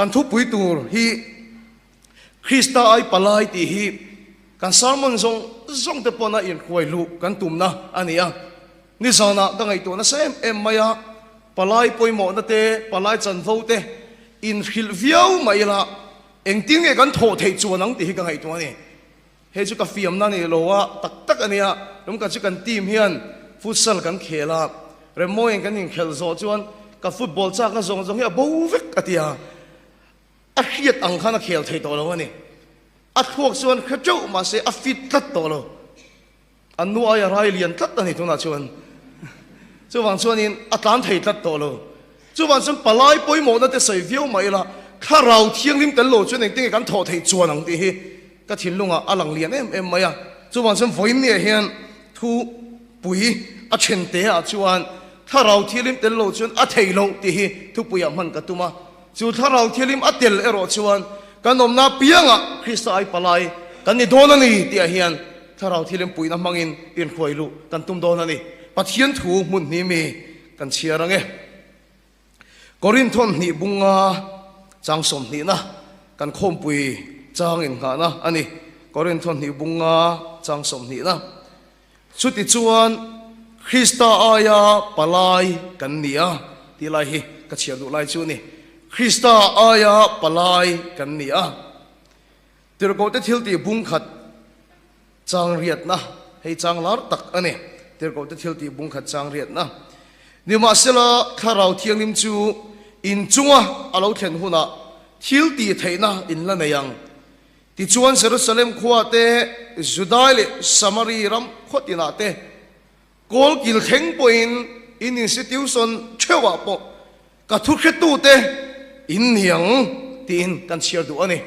กันทุบปุยตูฮีคริสต์ไอปลายตีฮีกันสามัญทรงเตปนาอินควยลูกันตุ่มนะอันนี้นี่สานะตั้งไอตัวนะเซมมายาปลายปอยหมอนะเตปลายจันโฟเตอินฮิลวิวไม่ละเอ็งติ้งกันโถเทจวนนังตีกันไอตัวนี่เฮจุกับฟิล์มนั่นนี่โลวะตักอันนี้ลุงกันจุกันทีมเฮียนฟุตซอลกันเขลาเรมโมเองกันยิงเขลโซจวนกับฟุตบอลจากกันส่งเฮียบูวิกอันนี้อัดเขียดอังคารเขลเทตัวแล้วนี่อัดพวกส่วนขจุมาเสียอัดฟิตตัดตัวแล้วอันนู้นอะไรเรียนตัดอันนี้ตัวน่าชวนจู่วันส่วนนี้อัดล้านเทตัดตัวแล้วจู่วันส่วนปลายปอยหมอนั่นจะใส่ฟิวไม่ละข้าเราเที่ยงริมกันโลจวนเองติ้งกันโถเทจวนนังตีก็ทิ้งลงอลังเลียนไม่จู่วันส่วนฝนเนี่ยเฮียนทูปุยอัดเชนเตะจู่วันถ้าเราเที่ยงริมกันโลจวนอัดเทโลตีทุกปุยมันก็ตุมาจู่ถ้าเราเที่ยงริมอัดเตลเอโรจวนกันนมนาเปียงคริสต์ไอปลายกันนี่โดนนี่ตีเฮียนถ้าเราเที่ยงริมปุยน้ำมังอินอินควยลูกันตุ่มโดนนี่ปัจเจียนถูมุนนี่มีกันเชียร์ไงกอรินทอนนี่บุงจังสมนี่นะกันคมปุยจางอินกันนะอันนี้กอรินทอนนี่บุงจังสมนี่นะสุดที่ชวนคริสต์อายาปลายกันนี่ที่ไรก็เชียร์ดูไรชูนี่คริสต์อายาปลายกันนี่เดี๋ยวก็จะทิลตีบุงขัดจางเรียดนะให้จางลาร์ตักอันนี้เดี๋ยวก็จะทิลตีบุงขัดจางเรียดนะนี่มาเสละข้าเราเที่ยงนิมจูอินจุงอาเราเทียนหุนะทิลตีเทนะอินละเนียงที่จวนเซรุสเลมขวาเตจุดายเลสมารีรัมขวตินาเตกอลกิลเทงปอินอินสติวสันเชวะปกกระทุกข์ตูเตอินเนียงตีนกันเชียร์ดูอันนี้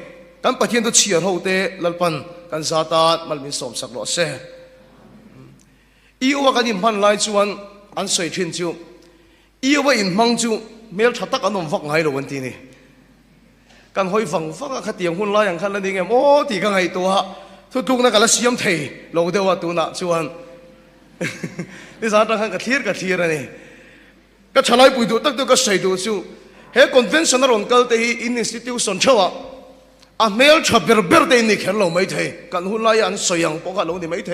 กันปะเทียนตัวเชียร์เขาเตลัลปันกันซาตานมันมีสมสักหล่อเสอีว่ากันอินพันไลจวนอันสวยทิ้งจูอีว่าอินมังจูเมลชัดตักอันนมฟักไงหรอวันที่นี่กันหอยฟังขัดเตียงหุ่นลายอย่างขันแล้วนี่ไงโอ้ตีกันไงตัวทุกนักการละเสียมเทเราเดียวว่าตัวน่ะชวนนี่สารตั้งกันเทียร์นี่ก็ฉลาดปุยดูตักตัวก็ใส่ดูชูเฮ้คอนเวนชั่นนอลกันเตยอินสติทิวชันเชวะอ่ะเมลชับเบอร์เตยนี่แค่เราไม่เทกันหุ่นลายอันสวยอย่างพวกเรานี่ไม่เท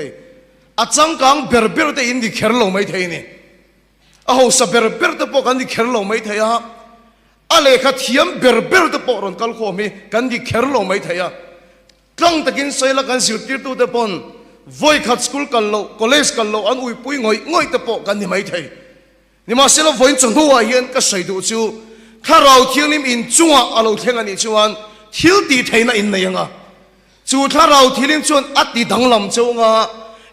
อ่ะจังกังเบอร์เตยนี่แค่เราไม่เทนี่อ่ะเขาสับเบอร์เตยพวกกันนี่แค่เราไม่เทอะอะไรขัดเทียมเบอร์เตยพวกเราคัลโคมีกันนี่แค่เราไม่เทอะตั้งแต่กินใส่ละกันสิวติดตัวเตปอนวัยขัดสกุลกันโลคอลเลจกันโลอันอุ้ยปุยง่อยเตปอกันนี่ไม่เทนี่มาเสละวัยจงหัวเฮียนก็ใส่ดูชูข้าเราเที่ยงนิมอินจังอาเราเที่ยงอันนี้ชวนเที่ยวตีเทน่ะอินเนี่ยงจูถ้าเราเที่ยงนิมชวนอัดตีดังลำจง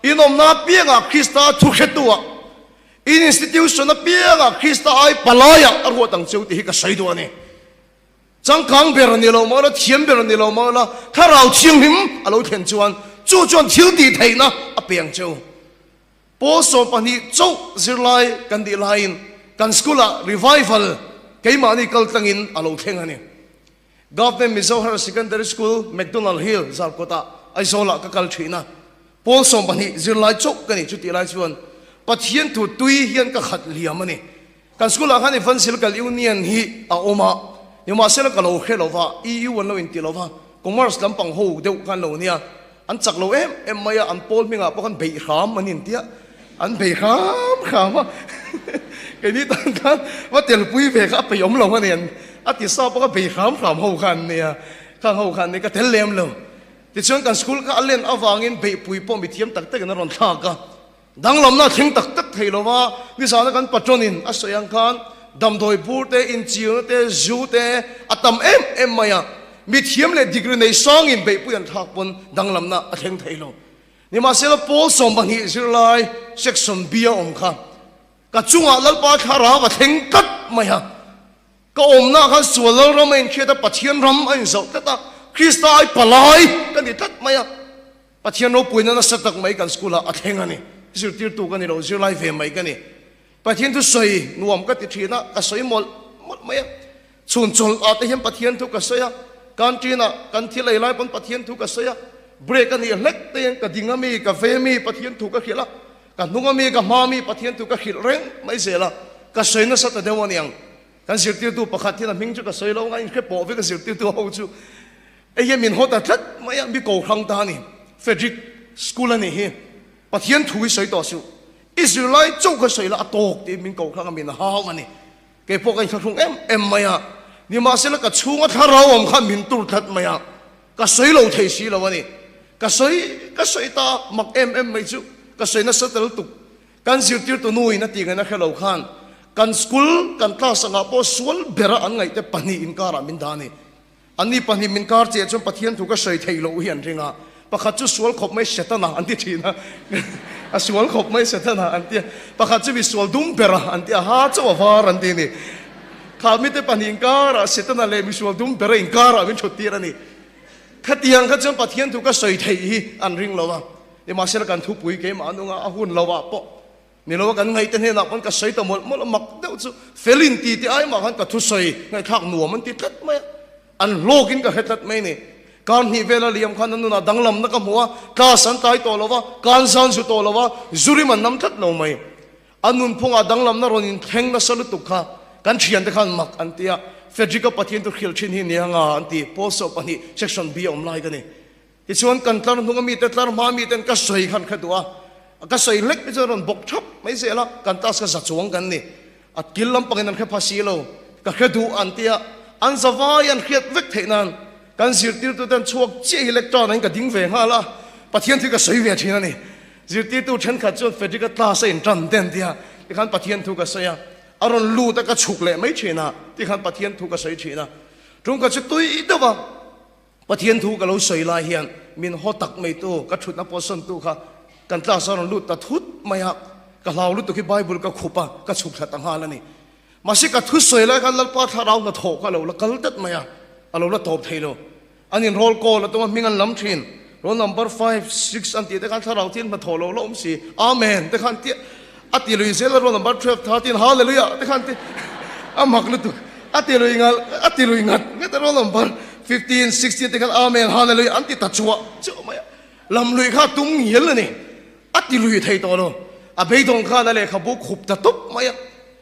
อินอมนาเปียงคริสต์ทุกข์ตัวอินสติทิวชันเปียงคริสต์ไอปลายอรวตังจูตีก็ใส่ดูอันนี้จังกังเบรนี่เรามาละเทียมเบรนี่เรามาละถ้าเราเที่ยงนิมอาเราเที่ยงชวนจู่จวนเที่ยวตีเทน่ะเปียงจูโพสต์ปันนี้จูซิลไลกันดีไลน์กันสกุลรีไวฟัลใครมานี่กัลตังอินอาเราเที่ยงอันนี้Government Mizoram Secondary School McDonald Hill ซาลโกตาไอโซล่าก็กัลชีนะโพสต์ปันนี้ซิลไลจุกกันนี่จุดที่ไลชวนปัจเจียนถูตุยเฮียนก็ขัดเลียมันนี่กันสกุลอาคารในฟันสิลกัลยูเนียนฮีอาโอมาเนี่ยมาเสละกัลโอเคโลวาEU วันโลอินติโลวาคอมเมอร์สลำปังโฮเดียวกันโลเนี่ยอันจักโลมายาอันโพลมิงอ่ะพวกกันเบียขามมันนี่เดียอันเบียขามอ่ะไอ้นี่ตั้งกันว่าเดี๋ยวปุยเบียขามไปยมลงมาเนี่ยอัติสอบก็เบียขามหูกันเนี่ยข้างหูกันนี่ก็เทเลมเลยที่ช่วงกันสกุลก็เล่นเอาวางเงินเบียปุยป้อมไปเทียมตักเตกันนรนทากะดังลำน่าทิ้งตักเทโลว่าวิสาหกันปัจจุบันอาศัยกันดำโดยพูดเตอินจิวเตจูเตอัตมมายามีเทียมเลยดีกรีในสองอินเบียปุยันทักปนดังลำน่าทิ้งเทโลนี่มาเสละโพสต์บันฮิสิลายเซ็กชันเบียองค่ะก็จุงอาลัลปาคาราว่าทิ้งกัดมายาก็อมหน้าเขาสวดแล้วเราไม่เชื่อแต่ปัจเจียนรำไอ้สาวแต่ตาคริสต์ไอปลายกันนี่ทัดมายาปัจเจียนเราปุยนั่นสัตว์ไม่กันสกุลอะทิ้งอันนี้สิติร์ตัวกันนี่เราสิไลฟ์ไม่กันนี่ปัจเจียนทุกส่วนนวมก็ติดทีนะก็สวยหมดมายาส่วนอาจจะเห็นปัจเจียนทุกก็สวยการจีน่ะการที่ไล่บนปัจเจียนทุกก็สวยเบรกกันนี่เล็กเตียงกับดิ่งมีกับเฟมีปัจเจียนทุกก็เขียนละกับนุ่งมีกับมามีปัจเจียนทุกก็เขียนเร่งไม่เสียละก็สวยนะสัตว์เดียวนี่ยัง กันสิติวตัวประคัดที่นั่นมิงจุกสวยเราไงแค่ปอไปกันสิติวตัวเขาจูไอ้ยังมินหัวตัดไม่ยังมีโกครั้งตานี่เฟดริกสกูลนี่เฮปะเทียนถุยสวยต่อสู้อิสราเอลจุกสวยละตกที่มินโกครั้งมินหาวมันนี่เก็บพวกไอ้ทุ่งเอ็มไม่อะนี่มาเสร็จแล้วก็ชูงว่าถ้าเราอมข้ามินตุทัดไม่อะก็สวยเราเทสีแล้ววันนี้ก็สวยตามักเอ็มไม่จูก็สวยน่าสะเตลตุกกันสิติวตัวนุ่ยนั่นตีกันนะแค่เราขันกันสกุลกันคลาสงาโปสวลเบระอันไงแต่ปนีอินการามินดานี่อันนี้ปนีมินการเจ้าจนปะเทียนถูกก็ใส่เทโลเฮียนริงอ่ะปะขัดจุสวลขบไม่เสร็จนะอันที่ทีนะสวลขบไม่เสร็จนะอันที่ปะขัดจุวิสวลดุมเบระอันที่หาเจ้าวารันที่นี่ข้ามิแต่ปนีอินการาเสร็จนะเลยมิสวลดุมเบระอินการามินชุดตีระนี่ขัดยังขัดจนปะเทียนถูกก็ใส่เทอันริงเราอ่ะเดี๋ยวมาเสร็จกันทุบปุยเกมอันนู้นอ่ะหุ่นเราอ่ะปะนี่เรากันไงแต่เนี่ยนะมันก็ใส่ตัวมันมักเดี๋ยวจะเฟลินตีที่ไอ้มาหันก็ทุใส่ไงทักหนัวมันติดทัดไหมอันโลกินก็เฮ็ดทัดไหมนี่การที่เวลาเลี้ยงขันนั้นน่ะดังลำนักหัวกาสันตายตัวเราว่าการสันสุดตัวเราว่าจุริมันน้ำทัดเราไหมอันนู้นพงอ่ะดังลำนั้นเราเนี่ยแทงน่ะสลุตุกค่ะกันเชียนแต่ขันมักอันที่อ่ะเฟจิกปะเทียนตัวเขียวชิ้นหินเนี่ยงาอันที่โพสต์ปะนี่เซกชันบีออมไลน์กันนี่ที่ชวนกันตลอดทุ่งมีแต่ตลอดมามีแต่ก็ใส่ขันแค่ตัวก็ใส่เล็กไปจนบกทับไม่เสียละกันตัสก็จัดจวงกันนี่อัดกินลำปังนั้นแค่ภาษีเราก็แค่ดูอันที่อันสบายอันเครียดเวกเท่นั้นกันสิติตัวนั้นช่วงเจี๊ยอิเล็กตรอนนั้นก็ดิ้งเวงฮะละปะเทียนที่ก็ใส่เวทีนั่นนี่สิติตัวฉันขัดจนเฟรดิก็ตาเส้นจันเต็มที่ที่ขันปะเทียนทุกก็ใส่อารมณ์ลู่แต่ก็ฉุกเลยไม่เชื่อนะที่ขันปะเทียนทุกก็ใส่เชื่อนะตรงก็จะตุยเด้อวะปะเทียนทุกก็เราใส่ลายเฮียนมินหัวตักไม่ตัวก็ชุดนับปอสันตัวค่ะกันตาสารลุดตัดทุดไม่ฮักก็เราลุดตัวที่ไบเบิลก็ขุปะก็ฉุกขัดต่างหากแล้วนี่มาสิกัดทุสวยแล้วกันลัลปาทาเราหน้าโถก็เราละกัลตัดไม่ฮักเราละตบเทโลอันนี้โรลโกแล้วตัวมีเงินล้ำทินโรลนัมเบอร์5 6อันที่แต่กันทาเราที่มาโถเราล้มสีอาเมนแต่กันที่อัติลุยเซลโรลนัมเบอร์12 13ฮาเลลูยาแต่กันที่อามักลุตุอัติลุยงัดงั้นแต่โรลนัมเบอร์15 16แต่กันอาเมนฮาเลลูยาอันที่ตัดชัวเจ้าไม่ลำลุยข้าตุ้งเหี้ยเลยนี่อัติลุยไทยตัวเราอาเบยตรงข้านั่นแหละขับบุกขุบตะตุบไม่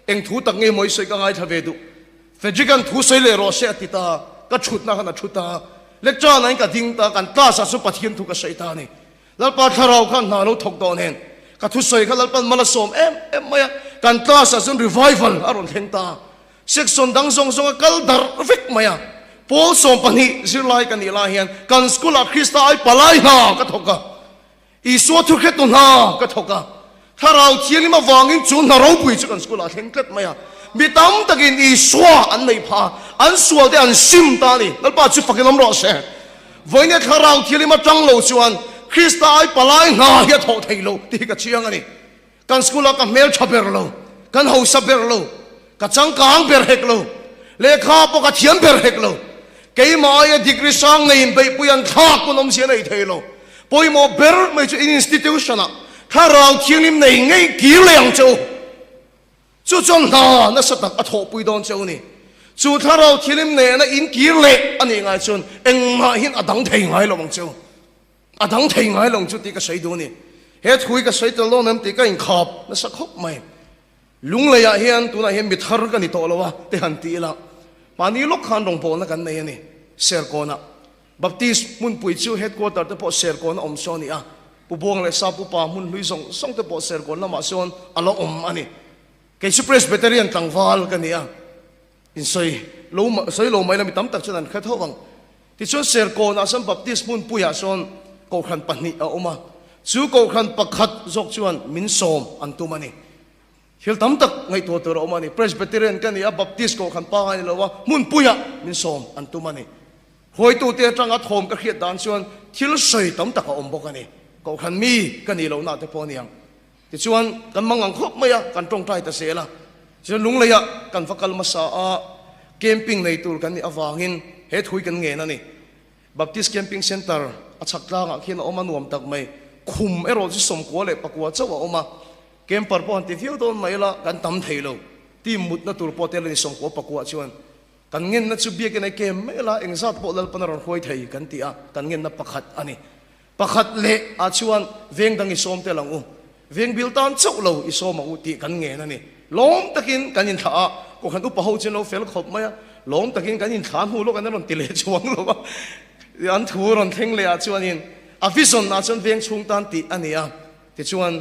เอ็งทูตักเงี้ยมวยสวยก็ง่ายทวีดูเฟจิกันทูสวยเลยรอเสียติตาก็ชุดนะขนาดชุดตาเล็กจ้านั้นก็ทิ้งตากันตาสัสุปะเทียนทุกข์ใส่ตานี่แล้วปาทาเราขันนาเราถกตอนเห็นก็ทุสวยขันแล้วปันมาละสมเอ็มไม่กันตาสัสุนรีไวฟัลอารมณ์เห็นตาเซ็กซ์ดังทรงกัลดาร์ฟิกไม่โพสมปนิสิลายกันนี่ลายเห็นกันสกุลคริสต์ไอปลายนาก็ถกกันอีสวทุกข์ตุนนาก็ถกกันถ้าเราเที่ยงมาวางอินจุนเราปุยจุกันสกุลเห็นเกิดไหมมีตั้มตะกินอีสวอันไม่พาอันสวแต่อันซิมตานี่แล้วป้าจุฟักน้ำร้อนเสียวันนี้ถ้าเราเที่ยงมาจังโลชวนคริสต์ไอปลายนาเฮียทอไทยโลที่กระเชียงอันนี้กันสกุลกับเมลชับเบรโลกันหูสับเบรโลกันจังกางเบรเฮกโลเลขาปกเทียนเบรเฮกโลเกี่ยมาไอ้ดิกริสังเงินไปปุยันทักคนอมเสียในไทยโลปุยโมเบรไม่ใช่อินสติทิวชั่นอะถ้าเราเที่ยงในไงกี่เลี้ยงเจ้าจู่จนหาน่าสตักอโถปุยดอนเจ้านี่จู่ถ้าเราเที่ยงในน่ะอินกี่เล็กอันนี้ไงจนเอ็งมาเห็นอดังเทงไงลงเจ้าอดังเทงไงลงจุดที่ก็ใส่ดูนี่เฮ็ดคุยก็ใส่ตลอดนั้นที่ก็อินขับน่าสักขบไหมลุงเลยอะเห็นตัวน่ะเห็นมิทาร์กันนี่โตแล้ววะที่หันตีละป่านนี้ลูกขันลงโพนักกันในนี่เซอร์โกนะบัพติสมุนปุยจิวเฮดควอเตอร์ที่พอเซอร์โกนะอมโซนี่อะผู้บวงเลยซาผู้ป่ามุนลุยส่งที่พอเซอร์โกนะมาโซนอัลลอฮ์อมอันนี้เกี่ยวกับเพรสเบเตอรียนต่างฟัลกันนี่อะอินไซโลมาไซโลไม่ละมีตั้มตักฉะนั้นแค่เท่าวังที่ส่วนเซอร์โกนะสัมบัพติสมุนปุยอาโซนกูขันปันนี่เอาออกมาจู่กูขันปักขัดจกชวนมินโซมอันตุมันนี่เฮลตั้มตักไงตัวเตอร์ออกมานี่เพรสเบเตอรียนกันนี่อะบัพติสกูขันป้านี่แล้วว่ามุนปุยมินโซมอันตุมันนี่หอยตัวเตะจังอัดโฮมก็เขียดด่านชวนที่เราใส่ตั้มตักเอาอมบอกกันนี่กูขันมีกันนี่เราหน้าแต่พอนี่ยังที่ชวนกันมังงังครบไม่อะกันตรงใจแต่เสียละชวนลุงเลยอะกันฟักกัลมาสาเกมปิ้งในตัวกันนี่อวางินเฮ็ดคุยกันเงี้ยนั่นนี่บัพติสเกมปิ้งเซ็นเตอร์อัชักลางอ่ะเขียนออกมานวมตักไม่คุมไอ้รถที่สมกัวเลยปะกัวเจ้าว่าออกมาเกมปาร์ปอนที่เที่ยวโดนไม่ละกันตั้มเทโลที่มุดนั่นตัวปอเตลนี่สมกัวปะกัวชวนกันเงินนั่นชุบเบียกันในเกมไม่ละเองสัตว์ปอดลปนรหอยไทยกันที่อ่ะกันเงินนั่นประคัดอันนี้ประคัดเละอาชวนเวียงดังอิสอมเตลังอูเวียงบิลตันเจ้าเราอิสอมอูตีกันเงี้ยนั่นนี่ล้มตะกินกันยินท่ากู ก็ขันอุปโภคเจนเราเฟลขบไหมหลงตะกินกันยินขานหูโลกันนั่นมันติเลชวงหรอวะอันถูรอนเทงเลยชวนยินอฟิสนอาจนเวียงชุงตันติอันนี้ที่ชวน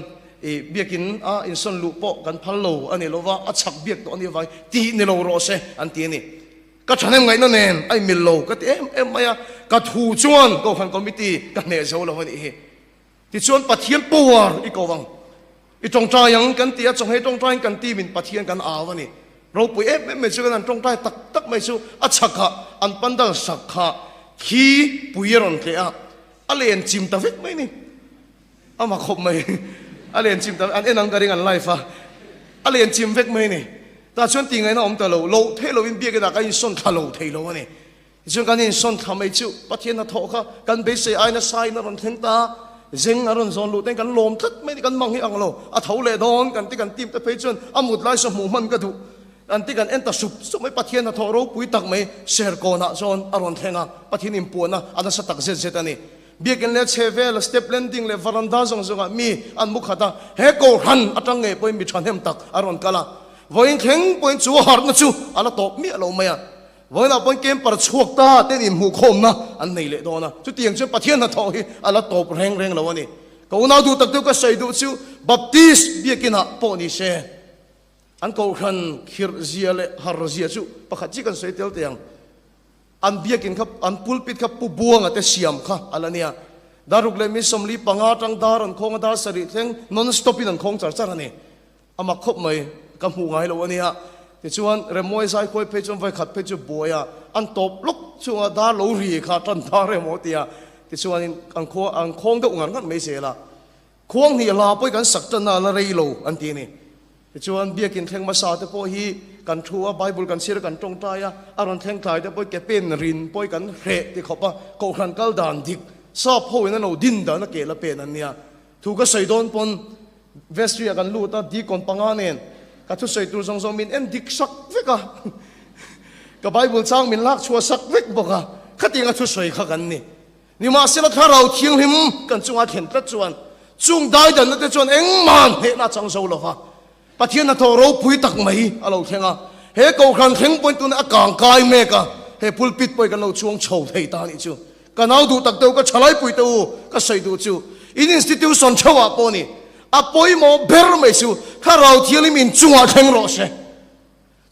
เบียกินอินสนลูปกันพัลโลอันนี้เราว่าชักเบียกตัวอันนี้ไว้ตีนี่เราโรเซอันตีนี่ก็ฉันยังไงนั่นเองไอ้มิลโลก็เอ็มไม่ก็ถูชวนก็ขันคอมมิตี้กันเนี่ยเจ้าเราวันนี้ที่ชวนปะเทียนปัวอีกวังอีจงใจยังกันตีจงให้จงใจกันตีมินปะเทียนกันอาวันนี้เราปุยไม่ช่วยกันจงใจตักไม่ช่วยชักขะอันปันดังสักขะขี้ปุยรอนเกะอะไรเอ็นจิมตาฟิกไหมนี่เอามาคบไหมอะไรเอ็นจิมตาอันเอ็นนังการิงันไลฟ์อะอะไรเอ็นจิมฟิกไหมนี่แต่ชวนตีไงนะอมตะโลเทโลวินเบียกันกันส่วนทะโลเทโลวันนี้ชวนกันยินส่วนทำไม่ช่วยปะเทียนน่ะทอกะกันเบสไอ้น่ะไซน่ะรอนเทงตาเจงอารอนซอนลูเต็งกันลมทัดไม่ได้กันมังให้อังโลอ่ะเท่าเลดอนกันที่กันทีมตะเพจนอามุดไล่สมุมันก็ดูอันที่กันเอ็นตะสุบไม่ปะเทียนน่ะทอรูปุยตักไม่เชร์โกนะซอนอารอนเทงอ่ะปะเทียนอิมปวนะอันนั้นสตักเซตันนี่เบียกันเลเชเวลสเต็ปเลนดิ้งเลฟารันดาซงซงมีอันมุขตาเฮโกรันอัตังเงยปุยมีชันเฮมตักอารอนกาลาวันเข่งปุยจูฮาร์นจูอันละตบมีอะไรไม่อะวันนั้นปุยเกมปะชวกตาเต้นอิมหูคมนะอันนี้เลยโดนนะจุดเตียงจุดปะเทียนน่ะทอฮีอันละตบแรงแล้ววันนี้ก็น่าดูตักเดียวก็ใส่ดูชิวบัพติสเบียกินะปอนิเชอันก็ขันขิรเซียเลฮาร์เซียชูปะขัดจิกันใส่เตียวเตียงอันเบียกินครับอันปุลปิดครับปูบัวงแต่เสียมค่ะอะไรเนี่ยดารุกเลมิสมลีปังอาจังดารันคงดาสริเทงนอนสต็อปปินันคงจัดจัดนี่อามาคบไหมกำหูไงแล้ววันนี้ที่ชวนเรมวยสายคุยเพจไว้ขัดเพจบัวอันตบลุกชวนดาลูรีขาดจันดาเรมอตีที่ชวนอันคงก็งันกันไม่เสียละคงนี่ลาไปกันสักจันนาเรโลอันที่นี่ที่ชวนเบียกินเทงมาสาแต่พอฮีกันทัวไบเบิลกันเสียกันตรงใจอารอนเทงไทยแต่พอแกเป็นรินพอกันเรที่เขาปะก็ขันกัลดานดิกซาบพูนั่นเราดินดานักเกลเป็นอันเนี้ยถูกก็ใส่โดนปนเวสเทียกันลู่ตาดีก่อนปังอันเองก็ทุกใส่ตัวทรงมินเอ็นดิกสักเวกะก็ไบเบิลจ้างมินลักชัวสักเวกบอกอะขัดยังทุกใส่ข้ากันนี่มาเสียละข้าเราเที่ยงหิมกันจงอาเข็นตัดจวนจุงได้ดันนั่นจวนเอ็งมันเฮน่าจังโซลฟ้าปะเทียนน่ะทอรูปุยตักไม่อะเราเที่ยงเฮกูขันเข่งปนตัวน่ะกางกายเมกะเฮพุลปิดไปกันเราช่วงโฉบเฮตานี่จูกันเอาดูตักเต้าก็ฉลายปุยเต้าก็ใส่ดูจูอินสติทิวสันเชวะปอนี่อะปอยโมเบอร์ไม่จูข้าเราเที่ยงมินจงอาเข่งรอเช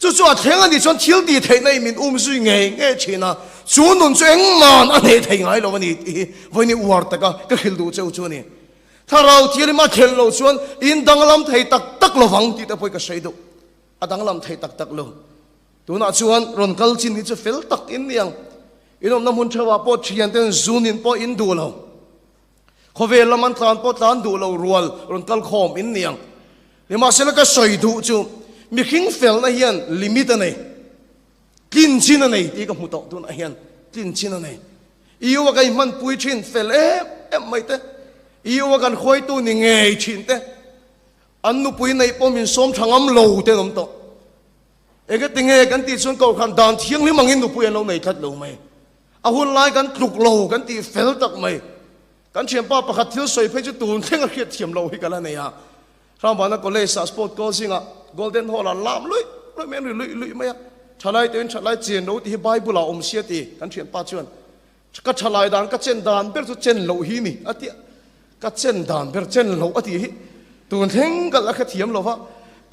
จู่ๆเที่ยงอันนี้จนเที่ยวดีเทในมินสุยเงี้ยชีนะจูนุ่นจงมันอันนี้เที่ยงไงเราวันนี้วัดตะก็ขิลดูเจ้าจูนี่ถ้าเราเที่ยวมาขิลเราชวนอินดังลำไทยตักเราฟังที่ตะพอยก็ใส่ดูอะดังลำไทยตักเราตัวน่าชวนรอนกัลจินนี่จะเฟลตักอินยังอินอมน้ำมันเทว่าปอดเชียนเต้นซูนินปออินดูเราเขาเวลมันทานปอดทานดูเรารัวรอนกัลคอมอินยังนี่มาเสร็จแล้วก็ใส่ดูจูมีขิงเฟลนะเฮียนลิมิตอะไรกินชินอะไรที่ก็มุตตัวนะเฮียนกินชินอะไรอีว่ากันมันปุยชินเฟลไม่เตะอีว่ากันคอยตัวนี่ไงชินเตะอันนู้ปุยในปอมินส้มช่างอ้ำโลเตะน้ำตกเอกติงเอกันตีส่วนเก่าขันดานเที่ยงนี่มังอินนู้ปุยเราในทัดโลไหมอาหุ่นไล่กันกลุกโลกันตีเฟลตักไหมกันเชียงป้าประคัดเที่ยวสวยเพื่อจะตูนเท่งเขียดเทียมโลให้กันแล้วเนี่ยเราบอกนะก็เลยสปอร์ตก็สิงะGolden Hall ลามลุยไม่ลุยไม่อะฉลายเดินฉลายเจียนรู้ที่ไบเบิลเราเสียตีกันเชียนป้าชวนก็ฉลายดานก็เจนดานเบลจะเจนโลหินี่อะที่ก็เจนดานเบลเจนโลอะที่ตัวเท่งกันละขัดเทียมโลฟะ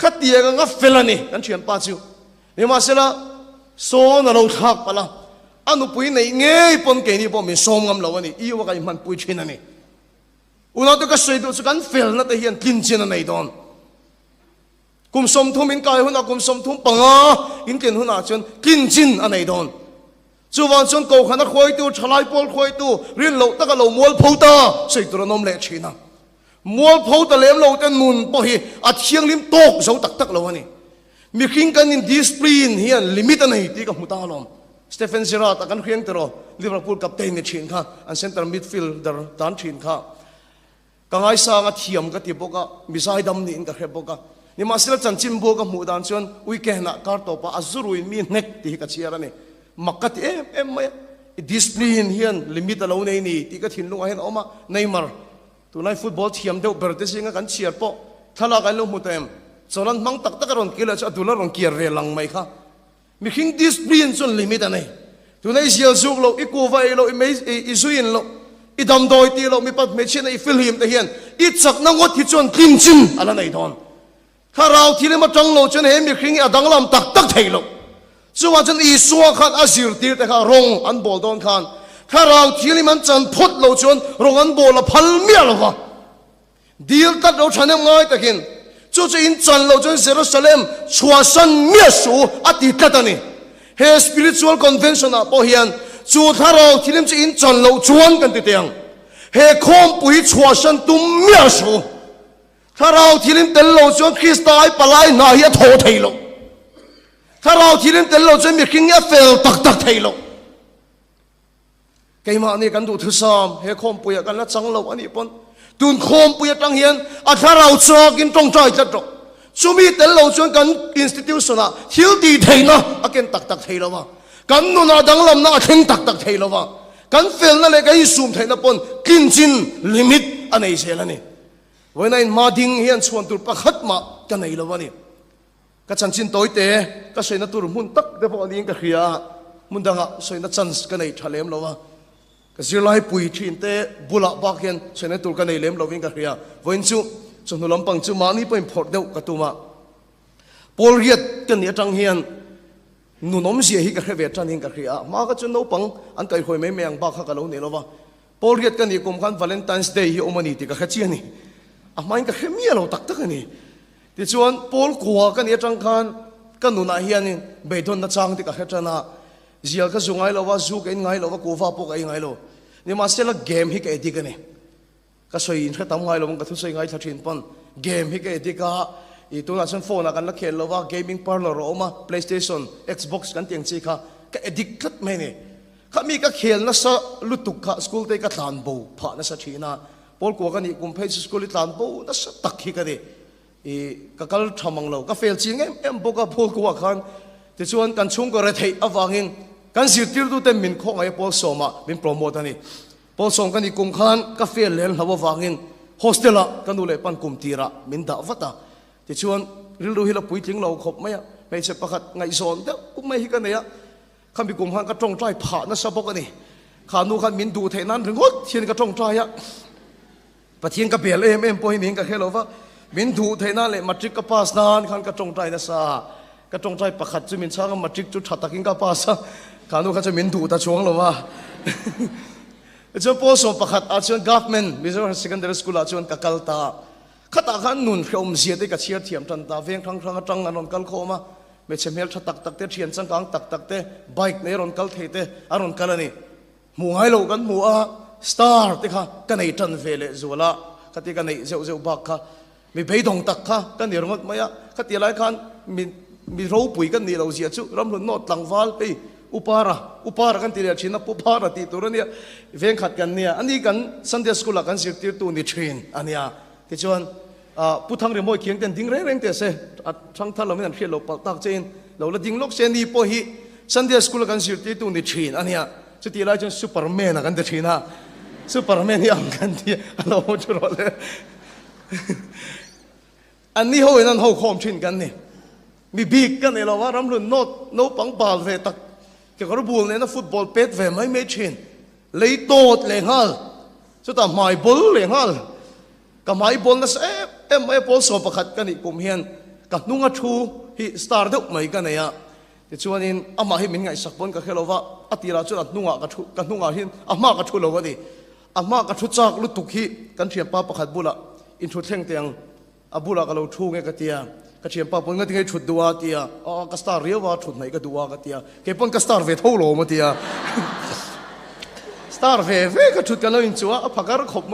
ขัดเทียกันก็เฟลนี่กันเชียนป้าชิวนี่มาเสร็จละโซนเราทักไปละอันนู้ปุยในเงยปนเกนี่ปนมีโซมกำเราวันนี้อีว่ากันมันปุยชินนี่อุณหภูมิก็สวยดูสุกันเฟลนั่นแต่เฮียนกินชินในตอนกุมสมทุมินกายหุ่นกุมสมทุมปังอินเกนหุ่นจนกินจินอันไหนโดนจู่วันจนโกขันคอยตัวฉลายปอลคอยตัวเรียนเราตะกันเรามัวพูตาใส่ตัวนมเละชีนะมัวพูตะเลี้ยมเราแต่นุนปะฮีอัดเชียงลิมโตกเจ้าตักเราวันนี้มีขิงกันอินดิสปลีนเฮียนลิมิตอันไหนที่กับมุตาลมสเตฟานเซราตะกันเขียงตลอดลิเวอร์พูลกับเตนชินค่ะอันเซนเตอร์มิดฟิลด์ด้านชินค่ะกังไอซางเทียมกับที่ปกะมิไซดำนี่อินกับเฮปกะนี่มาสิละจันจิมโบกับหมู่ดานชวนวิกเกนักการ์ตปะอัจุรุยมีเน็กที่กับเชียร์นี่มักกะที่ไม่ดิสปลีนเฮียนลิมิตเราในนี่ที่กับทิ้งลงเห็นออกมาในมาร์ตัวในฟุตบอลเทียมเดียวเบอร์เดซิงกันเชียร์ปะทลากันลงมุตเต็ม จนนั้นมังตักตะกรอนกิเลสตุลารอนเกียร์เรลังไม่ค่ะมีคิงดิสปลินส่วนลิมิตอันนี้ตัวนี้เสียสุกโลอีกูไวโลอีไม่อีสุยินโลอีดำดอยตีโลมีปัดเมชินอีฟิลฮิมตะเฮียนอีจักนังวัดที่จวนกินจินอะไรในทอนข้าเราที่เรียกมาจังโลจนเห็นมีคิงอดังลำตักตักเทโลส่วนจนอีสัวขันอาศิรตีแต่ข้ารงอันบอลโดนขันข้าเราที่เรียกมันจันพุทธโลจนรงอันบอลละพัลเมียลวะดีลตัดเราฉันยังไงตะกินจู่ๆอินจันเราจนเซรุสเลมชัวสันเมียสูอติตัดนี่เฮสปิริตชวลคอนเวนชั่นอ่ะพอเฮียนจู่ถ้าเราที่เรียกจะอินจันเราชวนกันติดเตียงเฮคอมปุยชัวสันตุมเมียสูถ้าเราที่เรียกเต็นเราจนคริสต์ไอปลายนาเฮียโทเทโลถ้าเราที่เรียกเต็นเราจนมีคิงเอฟเฟลตักตักเทโลไกมานี่กันดูทุสามเฮคอมปุยกันละจังเราอันนี้ปนตุนโคมปุยจังเฮียนอาถ้าเราชอบกินตรงใจจัดจบสุมีแต่เราชวนกันอินสติทิวชั่นอ่ะฮิลดีเทนะอากินตักตักเทแล้ววะกันนู่นดังลำน่าทิ้งตักตักเทแล้ววะกันเฟลนั่นเลยกันซูมเทนะปนกินจินลิมิตอันไหนเสียแล้วนี่วันนั้นมาดิ้งเฮียนชวนตุลประคัดมากันไหนแล้ววะนี่ก็ฉันจินตัวเตะก็ใส่นัตุลมุนตักเดี๋ยวพอดิ้งก็เขียมุนดังอ่ะใส่นัจันส์กันไหนทะเลมแล้ววะก็สิไล่ปุยทินเตะบุลบักเฮียนใส่นัตุลกันไหนเลมเราวิ่งกันเขียวันจู่จนเราลำปังจู่มานี่เป็นพอดเดียวกับตัวมาปอลเรียดกันเนี่ยจังเฮียนหนุนอมเสียฮิกับเวทจันหิงกับเขียมาก็จนเราปังอันไกลหอยไม่เมียงบักกับเราเนี่ยแล้ววะปอลเรียดกันนี่กุมขันวาเลนไทน์สเดย์ฮิโอมันนี่ติกับเชียนี่อามันก็แค่เมียเราตักตักกันนี่ที่ชวนปอลกัวกันเนี่ยจังคันกันหนุนอาเฮียนี่เบดอนนัดจังติกับเจ้าน่ะเสียก็สูงไงเราว่าสูงไงเราว่ากูฟ้าปกไงเราเนี่ยมาเสียละเกมฮิกับเอติกันนี่ก็สวยอินแค่ทำไงเรามันก็ทุกสิ่งไงทัดทินปนเกมฮิกับเอติกาอีตัวนั้นฉันโฟนกันละเขียนเราว่าเกมมิ่งพาร์ลอร์ออกมา PlayStation Xbox กันเตียงซีค่ะก็เอดิคัดไม่เนี่ยข้ามีก็เขียนนะซะลุตุกค่ะสกูลเตก็ตานบูผ่านนะซะทีน่ะพอลกัวกันอีกกุมเพจสกูลตานบูนะซะตักฮิกันดิอีก็กัลทำมังเราก็เฟลจริงเอ็มบอกกับพอลกัวกันที่ชวนกันชุ่งก็ระเทยอวางินกันสิทิร์ดูเต็มมินของไอ้พอลสมามินโปรโมตันนี่พอลส่งกันอีกกุมขันก็เฟลเล่นหัววางินโฮสเทลกันดูเลยปันกุมตีระมินดาวัตตาที่ชวนริลดูฮิลปุยทิ้งเราขบไหมอ่ะไม่ใช่ประคัดไงสอนเด้อกูไม่ฮิกันเนี่ยข้ามีกลุ่มหันกระจงใจผ่านนะสะบกนี่ขานูขันมินดูเทนั้นถึงงดเทียนกระจงใจอ่ะปะเทียนกระเบียเอ็มปอยมิงกระเฮลว่ามินดูเทนั้นเลยมาจิกกระปาสนานขันกระจงใจนะซากระจงใจประคัดจุมินช้างมาจิกจุดถัดตะกินกระปาสขานูขันจะมินดูตะช่วงหรอวะเจ้าพ่อสมประคัดอาชีพ government มิสเตอร์ secondary school อาชีพกักกัลตาข้าตาขันนุนเขียวมเสียได้กับเชียร์เทียมจันตาเวียงทั้งจังอันนนกัลโคมาไม่ใช่เมลชัดตักเตะเทียนสังกังตักเตะไบค์ในรอนกัลเทเตะอารอนกัลนี่หมู่ไฮโลกันหมู่อาสตาร์ติค่ะกันไอจันเฟลจูละคัติกันไอเจ้าบักค่ะมีเบยดงตักค่ะกันนี่รองมายะคัติอะไรคันมีรูปุยกันนี่เราเสียจุรำลุนนอตลังฟัลไปอุปาระกันตีเรียชินะอุปาระตีตัวเนี่ยเวียงขัดกันเนี่ยอันนี้กันสันเดียสกุลกันสิตีตัวนี่เทรนอันนี้ที่ชวนผู้ทางเรียมวยเขียงเต็นดิ้งเร่งเตะเสทั้งท่านเราไม่ทันเขียนเราปตักเจนเราละดิ้งลกเซนีพอฮีสันเดียสกุลกันสิตีตัวนี่เทรนอันนี้จะตีอะไรจนซูเปอร์แมนกันเตะเทรนฮะซูเปอร์แมนยังกันที่เราจะรอเลยอันนี้เขาเห็นนั่นเขาคอมชินกันนี่มีบีกกันเนี่ยเราว่ารำลุนโนปังบาลเวตักเกี่ยวกับบูลเนี่ยนะฟุตบอลเป็ดเวไม่ชินเลยโตดเลยฮะสุดท้ายไม่บอลเลยฮะก็ไม่บอลนะไม่บอลสอบประคัดกันอีกกลุ่มเฮียนกับนุ่งชูฮิสตาร์ดุไม่กันเนี่ยแต่ชวนนี้อามาให้มินไงสักบอลก็แค่เราว่าอติราจุดนุ่งกับนุ่งหินอามากับชูเราก็ดีอามากับชูจากลุตุกฮิกันเทียมป้าประคัดบุละอินชุดเท่งเตียงอาบุละก็เราชูไงกันเตียก็เทียมป้าปนก็ที่ให้ชุดดัวเตียก็สตาร์เรียวว่าชุดไหนก็ดัวกันเตียเก็บปนก็สตาร์เวทโฮโลมาเตียสตาร์เวก็ชุดกันแล้วอินชัวพักการขบไหม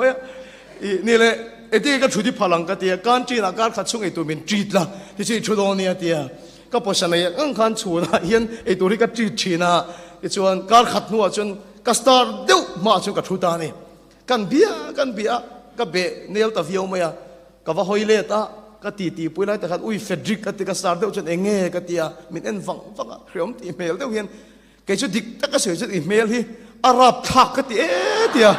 นี่เลยไอ้ที่ก็ชุดที่พลังกันเตียการจีนการขัดช่วงไอ้ตัวเป็นจีดละที่ชื่อชุดโอเนี่ยเตียก็พอฉันเนี่ยการชูนะเห็นไอ้ตัวที่ก็จีดชีนะไอ้ชวนการขัดหัวจนก็สตาร์เดียวมาจนกับชุดตานี่กันเบียก็เบะเนลตาฟิโอมาก็ว่าหอยเล่ตาก็ตีปุยไล่แต่ขัดอุ้ยเฟดริกก็ตีก็สตาร์เดียวจนเองเง่ก็เตียมินเอ็นฟังเขียมตีเมลเดียวเห็นแกชุดดิกแต่ก็เสียชุดอีเมลที่อาหรับทักก็ตีเตีย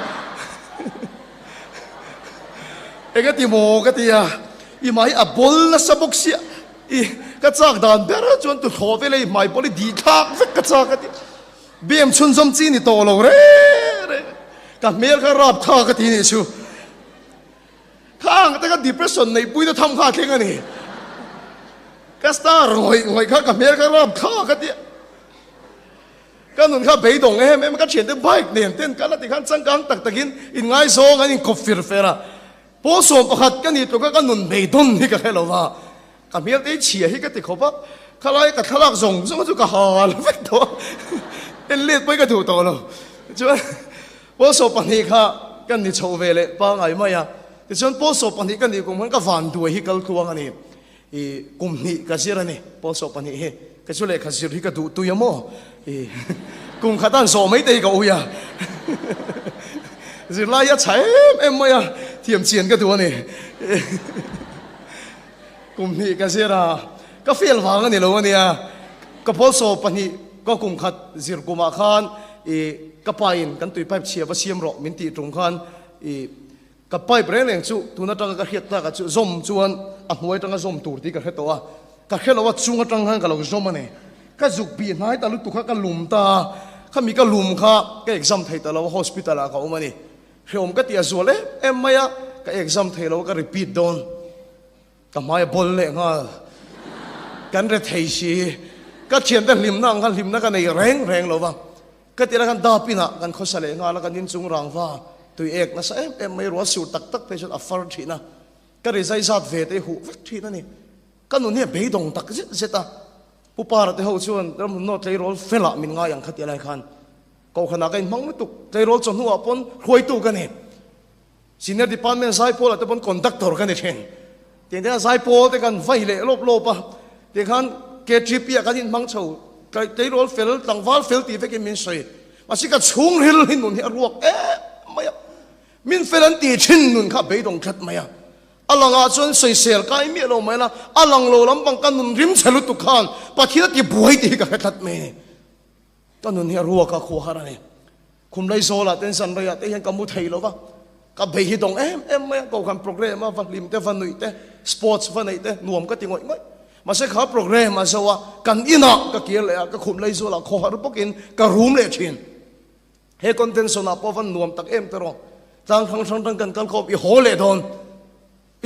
เอ็งก็ตีโมก็ตี อีไม่อะบอลนะสบกเสียอีกระจากด่านเบรจวนตุขอไปเลยไม่บอลดีทักเฟกกระจากกันดิเบียมชุนซอมจีนี่โตโลเร่กับเมียก็รับข้ากันทีนี่ชูข้างแต่ก็ดิเพรสชันในปุ้ยจะทำข้าเข่งกันนี่ก็สตาร์งอยข้ากับเมียก็รับข้ากันดิก็นุ่นข้าไปตรงเอ้มันก็เฉียนเต้นไบค์เนี่ยเต้นกันแล้วที่ข้างจังกังตักตะกินอินไงโซ่กันอินกบฟิร์เฟร่าพอส่งประคัดกันนี่ตัวก็นุ่นไปตุนนี่ก็ให้เราว่ากับเมียได้เฉียให้กันติขบว่าข้าไล่กับข้าลักส่งซึ่งมันจะก็หาแล้วไม่ตัวเอ็นเลียดไปก็ถูกตัวเราใช่ไหมพอส่งปัญหาข้ากันนี่โชว์เวลเลยป้าไงไม่อะแต่ฉันพอส่งปัญหากันนี่กูมันก็ฝันตัวให้กันตัวกันนี่กลุ่มนี้ก็เสียแล้วนี่พอส่งปัญหาก็ช่วยเลยก็เสียให้กันตัวยมั่วกลุ่มขัดตั้งโซ่ไม่ได้ก็อุ้ยสิไล่ยัดใช้เอ็มไม่อะเทียมเชียนก็ตัวนี่กลุ่มนี้ก็เสียละก็เฟี้ยนฟังกันนี่เราเนี่ยก็พอโซ่ปัญหาก็กลุ่มขัดสิรกุมาขานก็ไปกันตุยไปเชียร์ว่าเชียมรอมินตีตรงขันก็ไปเปรี้ยงจู่ทุนตั้งก็เฮียตก็จู่มจวนอ่ะหวยตั้งก็มตูที่ก็เฮียตัวก็เฮียเราว่าจุงตั้งหันก็เรามมันเนี่ยก็จุกปีนหายตาลุกตุกข้าก็ลุมตาข้ามีก็ลุมข้าก็เอกซัมไทยแต่เราว่า hospital เขาเอามานี่เฮียผมก็เตี้ยส่วนเลยเอ็มไม่อะก็เอกซัมไทยเราก็ repeat โดนก็ไม่บอลเลยง่ะกันเรทชีก็เชียนแต่ลิมนั่งกันลิมนั่งกันในแรงเราว่าก็ตีละกันดาปินะกันเขาเสลงาแล้วกันยินจุงรังฟ้าตัวเอกนะเอ็มไม่รู้สูตรตักไปจนอัฟฟาร์ทีนะก็เลยใจสัตว์เวทไอ้หูฟักทีนั่นนี่ก็นุ่นเนี่ยเบยดงตักเสร็จผู้ปาร์ตเขาชวนแล้วมันนอตใจร้อนเฟล่ามินง่ายอย่างขัดอะไรกันก็ขนาดกันมังไม่ตุกใจร้อนจนหัวปนรวยตุกันเนี่ยซีเนียร์ดิพาร์ตเมนต์สายโพลแต่ปนคอนดักเตอร์กันเนี่ยเช่นเดี๋ยวสายโพลแต่กันไฟเละลบปะเดี๋ยวกันเกจิปีกันยินมังเฉาใจร้อนเฟลต่างฟ้าเฟลตีเฟกิมินสวยมาสิกับชุ่งหิลหินนุ่นเฮียรวกไม่มินเฟลันตีชินนุ่นข้าไปตรงชัดไหมอัลลังอาจวนใส่เสียร์ก็ไอ้เมียเราไหมล่ะอัลลังโลลำบังกันนุ่นริมเสลุตุกขันปะทีนั้นที่บวยตีกับชัดไหมก็นุ่นเฮียรวกก็ขัวฮาร์นี่คุมไล่โซล่ะเต้นสันระยะเต้นกับมุทัยเราปะกับไปฮิตรงไม่ก็การโปรแกรมมาฟังลิมเต้ฟันหนุ่ยเต้สปอร์ตฟันหนุ่ยเต้หน่วมก็ติงง่อยมาเสกขาโปรแกรมมาสว่ากันอินะก็เกี่ยวเลยก็คุมไล่โซล่ะขอฮาร์ปกินก็รูมเลยชินเฮคอนเทนต์สนาพอฟันหน่วมตักตรองตั้งกันกันขอบอีโหเลดอน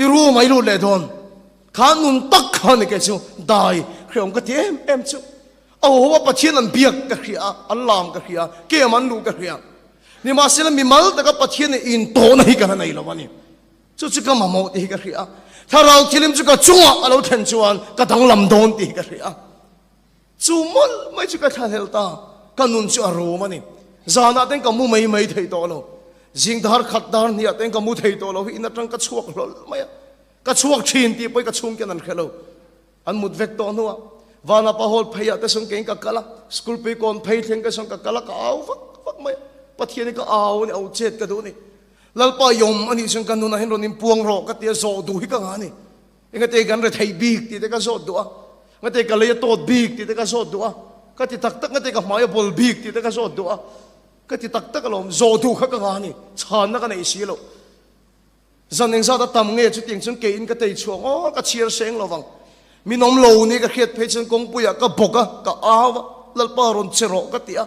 อีรู้ไม่รู้เลดอนขานุนตักขานี่แกชูได้เขียวก็ที่ชูเอาว่าปัจเจียนันเบียกก็เขียอัลลามก็เขียเกี่ยมันดูก็เขียนี่มาสิลมีมัลแต่ก็ปัจเจียนอินโตนะฮิกันไหนละวันนี้จู่ๆก็มาโมติฮิก็เขียถ้าเราที่ลิมจู่ก็จั่วเราเทนจวนก็ต้องลำโดนติฮิก็เขียจู่มันไม่จู่ก็ทันเฮลตาก็นุนจู่อารู้มันนี่จานาเต็งก็มูไม่ไทยตัวเราจิงดาร์ขัดดาร์เนี่ยเต็งก็มูไทยตัวเราอินนั้นก็ช่วงเราไม่ก็ช่วงชินที่ไปก็ช่วงกันนั่นแค่เราอันมุดเวกตัวนัววานาปะฮอลพยาแต่ส่งเก่งกับกะละสกุลไปก่อนพยเทงก็ส่งกับกะละก็เอาฟักไม่ปะเทียนี่ก็เอาเนี่ยเอาเจ็ดก็ดูนี่แล้วปายมอันนี้ส่งกันนู่นนะเห็นเรานี่พวงรอก็เตี้ยโซดูให้กันนี่เองก็เตะกันเลยไทยบีกที่เตะก็โซดูอ่ะก็เตะกันเลยโตดบีกที่เตะก็โซดูอ่ะก็ที่ตักก็เตะกับหมายบอลบีกที่เตะก็โซดูอ่ะก็ที่ตักก็ลมโซดูเขาก็งานนี่ชานนักกันไอ้ชีโลจันเองซาตตำเงี้ยจุดยิงส่งเก่งก็เตะช่วงอ๋อก็เชียร์เสียงเราฟังมีน้องโลนี่ก็เขียดเพชรกงปุยก็บกก็อ้าวแล้วปารอนเชโรก็เตีย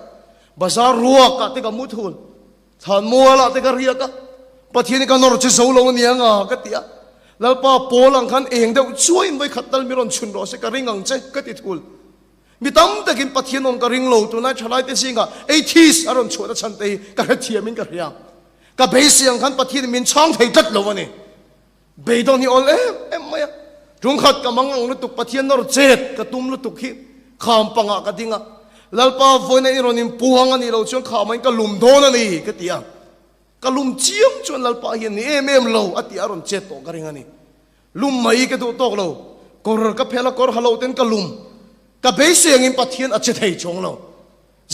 ภาษารัวก็เตะกับมุทุนทานมัวละเตะกับเรียกปะทีนี้ก็นรกจะสู้ลงเนี่ยงาก็เตียแล้วป้าโปลังคันเองเดี๋ยวช่วยไว้ขัดตันมีรอนชุนรอเสกริงังเจก็ติดทุลมีตั้มแต่กินปะทีนนก็ริงโลตัวนั้นชลายเตสิงะ80อารมณ์ชวดฉันเตะก็เทียมินก็เรียงก็เบสยังคันปะทีนมินช่างไทยจัดโลวันนี้เบย์ตอนนี้ออลไม่จงขัดกับมังงลุตุกปะเทียนนรเจ็ดกับตุ้มลุตุกฮิขามปังกะดิงะแล้วป้าฝนในรนิมปวงอันนี้เราชวนขามันก็ลุมโดนอันนี้ก็เตียก็ลุมเจียมชวนแล้วป้าเห็นนี่เอ็มเราอติอารมณ์เจ็ดโตกระริงอันนี้ลุมไม่ก็ตัวโตเรากอร์ก็เพลกอร์ฮัลโหลเต็นก็ลุมก็เบสยังอินปะเทียนอัจฉริยะชงเรา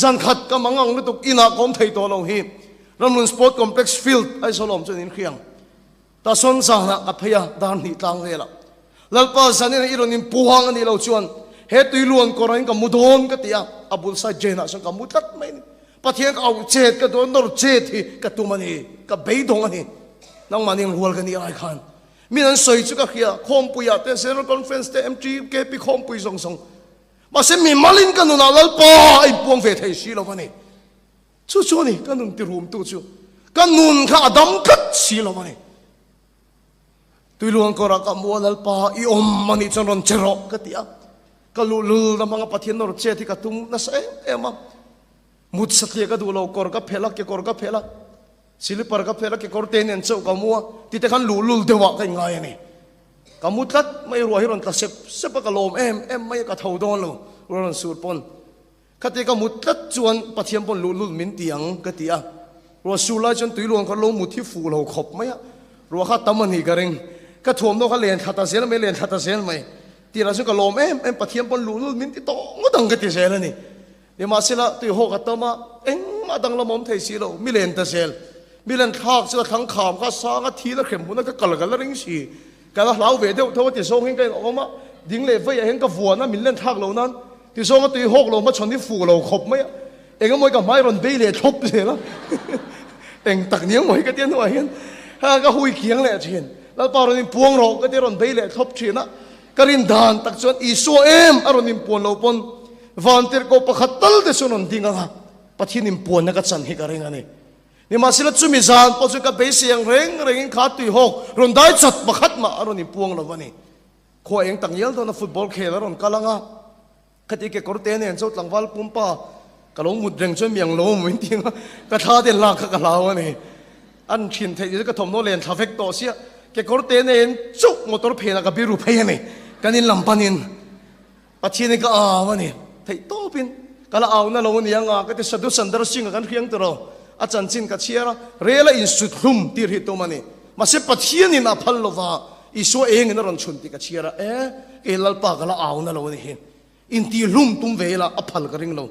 จันขัดกับมังงลุตุกอินาคอมไทยตัวเราฮิรำลุนสปอร์ตคอมเพล็กซ์ฟิลด์ไอสโลมจนอินเขียงแต่ส่วนสางนะกับพยาดานนี่ต่างเวลาแล้วป้าสันนี่อิรนิมปูฮังอันนี้เราชวนเหตุล้วนก็รันกับมุดอนก็เตียอับุลซาเจนะสังกับมุดัดไม่ปะเทียนก็เอาเจ็ดก็โดนนรเจ็ดที่กับตัวมันนี่กับเบย์ดงอันนี้นั่งมันยังรัวกันนี่อะไรกัน มีนั้นสวยจุกเขียคอมปุยเตเซอร์คอนเฟรนซ์เตเอ็มจีเกปีคอมปุยส่งมาเสมีมาลินกันนุนาลปาไอปวงเฟทให้สีเราวันนี้ชูนี่กันนุนติรูมตัวชูกันนุนข้าดำกัดสีเราวันนี้ตุยลวงก็รักมัวลปาอีอมมันนี่จนรอนเจรอกติอาก็ลุลนะมังปะเทียนนรเจที่กตุงนั่นเอ็มมุดสักเลียก็ดูเรากอร์กับเพลกเกกอร์กับเพลสิลิปร์กับเพลกเกกอร์เตนเนนเจ้าก็มัวที่แต่ขันลุลเดวะกันไงนี่ก็มุดลัดไม่รู้ให้รอนตัดเสพก็ลมเอ็มไม่ก็เท่าโดนเรารอนสูดปนคดีก็มุดลัดจวนปะเทียนปนลุมินเตียงก็ติอารัวสูไลจนตุยลวงก็ลงมุดที่ฟูเราขบไหมรัวข้าตำมันนี่กระเร่งก็ถ่วมโนเขาเลียนทัตเซนไม่เลียนทัตเซนไหมที่เราสุกลมเอ็มปะเทียนปนลุมินที่โตก็ตั้งกันที่เซลนี่เดี๋ยวมาสิละตุยหกกันต่อมามาตั้งละมุมไทยสิเราไม่เลียนทัตเซลมีเล่นทากสิละทั้งขามก็สางทีละเข็มมุนก็กลักันละริงสีกันละเหลาเวเดียวเท่าที่ส่งให้กันออกมาดิ้งเลยไฟยังเห็นกับวัวนะมีเล่นทากเหล่านั้นที่ส่งก็ตุยหกเรามาชนที่ฟูเราขบไหมก็มวยกับไม้รอนเบลเลยทบเลยละตักเนี้ยมวยก็เตี้ยนหน่อยเห็นก็หุยเคียงเลยเช่นแล้วปารนิมพวงเราก็เตี้ยรอนเบลเลยทบเช่นนะกรินดานตักชวนอีสัวอารนิมพวงเราปนวันเตอร์ก็ประคัตตัลเดชนนดิ้งอ่ะปัจจินิมพวงนักจันฮิการิงอันนี้นี่มาสิละจุมิจานพอจุกับเบสยังเร่งขาตุยหกรอนได้จัดประคัตมาอารนิมพวงเราวันนี้ขวายตังเยลตอนฟุตบอลเคลรอนกาลังอ่ะคดีเกี่ยวกับเตเนี่ยเจ้าหลังวัลปุ่มป้ากะลงมุดเร่งจนเมียงโลมวินทิ้งกะท่าเดินลากกะลาวนี่อันชินเทยก็ทำโนเลนทาเฟกโตเสียเกี่ยวกับเตเนี่ยจุกมอเตอร์เพนกับบิรูเพยนี่กันนินลำปันินปัจจุบันก็วันนี้เทยโตปินกะละเอานั่นเราเนี่ยงก็จะสะดุดสันดาร์สิงกันเพียงตัวอาจารย์จินกับเชียร์เรียลอินสุดหุ่มตีริตัวมันนี่มาเสพปัจจุบันนี่นับพันโลวาอีสัวเองนั่นรันชุนตีกับเชียร์เอลัลปากะละเอานั่นเราเนี่ยอินตีลุ่มตุ้มเวลาอภัลกระริงเรา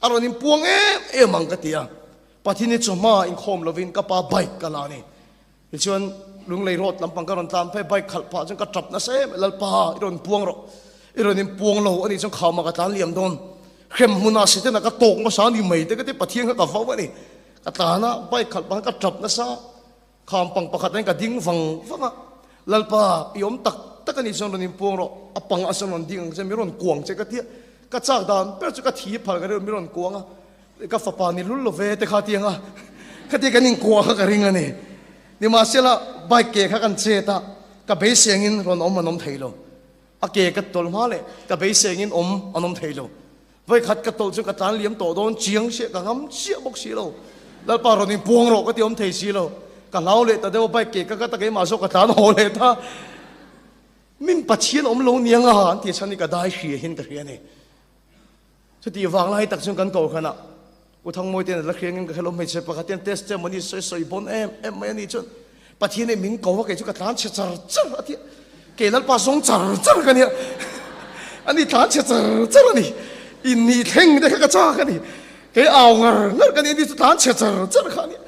อารมณ์พวงมังกติยาปฏินิจมาอินคอมลวินกับป้าไบค์กันลานี่ชวนลุงเลยรถลำพังกันตามไปไบค์ขับพาจนกระจับนะเซ่ลัลปาอิรอนพวงเราอิรอนพวงเราอันนี้จนข่าวมากระตานเลี่ยมโดนเข้มมุนาสิเตนะกระตกมาสานี่ไม่แต่ก็ที่ปะเทียงกับฟ้าวันนี้กระตานะไบค์ขับพากระจับนะซาข่าวปังประคัดนั้นกระดิ้งฟังลัลปายอมตักกันนี่จนรอนพวงเราอปังอาศัยรอนดิ้งจะมีรอนกวงจะกระเทียก็จากดานเพื่อจะกระถีบผ่านกันเรื่องมิรอนกวงอ่ะก็ฝาปานี่ลุ้นโลเวแต่ขาเตียงอ่ะขาเตียงกันนิ่งกวงกันริงอันนี้นี่มาเสียละใบเกะข้ากันเจตากับเบสเสียงินรอนอมมันอมเทโลอาเกะกัดตอลมาเลยกับเบสเสียงินอมอันอมเทโลไว้ขัดกัดตอลจนกัดตานเลี้ยมโตโดนเจียงเสียกับน้ำเสียบกสีโลแล้วปารอนี่พวงโรก็ที่อมเทสีโลกับเราเลยแต่เดี๋ยวใบเกะก็ตะเกียมาสกัดตานโหเลยท่ามินปัจเจียนอมโลเนียงอาหารที่ฉันนี่ก็ได้เสียเห็นกันเรียนี่สุดที่วางไล่ตักชงกันโตขนาดกูทั้งมวยเตียนละเครียงกันแค่ลมไม่ใช่ปกติเทสเจมันนี่สวยๆบนไม่นี่จนปัจจัยนี้มิงโกว่าเกี่ยวกับฐานเชื่อจัรที่เกี่ยวกับภาษาจัรกันเนี่ยอันนี้ฐานเชื่อจัรนี่อินนี่เท่งได้ก็จ้ากันนี่เกี่ยวเอาเงินกันนี่ฐานเชื่อจัรกันนี่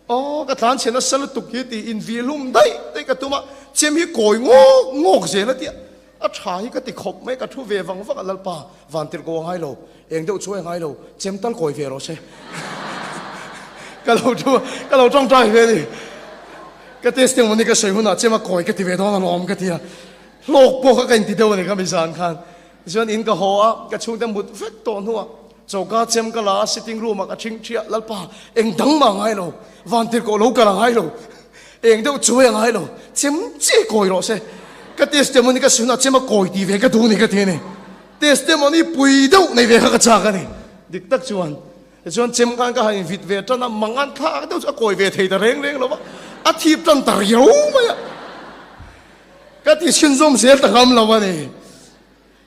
อ๋อก็ฐานเชื่อนั้นสลัดตุกยี่ตีอินวีลุ่มได้ก็ตัวมาเชื่อมีโกยงอกเสียแล้วที่อาชายก็ติดขบไม่กระทุเวฟังฟังลัลปาวันติดโกงให้เราเองเดี๋ยวช่วยให้เราเจมตันโกยเวเราใช่ก็เราจ้องใจเลยดิก็เทสต์วันนี้ก็ใช้หุ่นอ่ะเจมาโกยก็ติเวทอนล้อมก็ทีละโลกพวกก็กันติดเดียวนี่ก็ไม่สานคันส่วนอินก็หัวก็ช่วงแต่หมดเฟกตอนหัวเจ้าก็เจมก็ลาสิติ้งรูมก็ชิงเชียลัลปาเองดังมาให้เราวันติดโกเราก็ลังให้เราเองเดี๋ยวช่วยให้เราเจมเจ๊โกยเราใช่ก็เทสต์มันนี่ก็สุนัขเจ้ามาโกยตีเวก็ดูนี่ก็ทีนี่เทสต์มันนี่ปุยดูในเวก็จ้ากันนี่ดิกตักชวนเจมกันก็ให้วิดเวจนะมังอันท่าก็ต้องจะโกยเวทีแต่เร่งหรอวะอาทิตย์จันทร์เยอะมั้ยก็ที่ชินซอมเสียตะกำเราวันนี้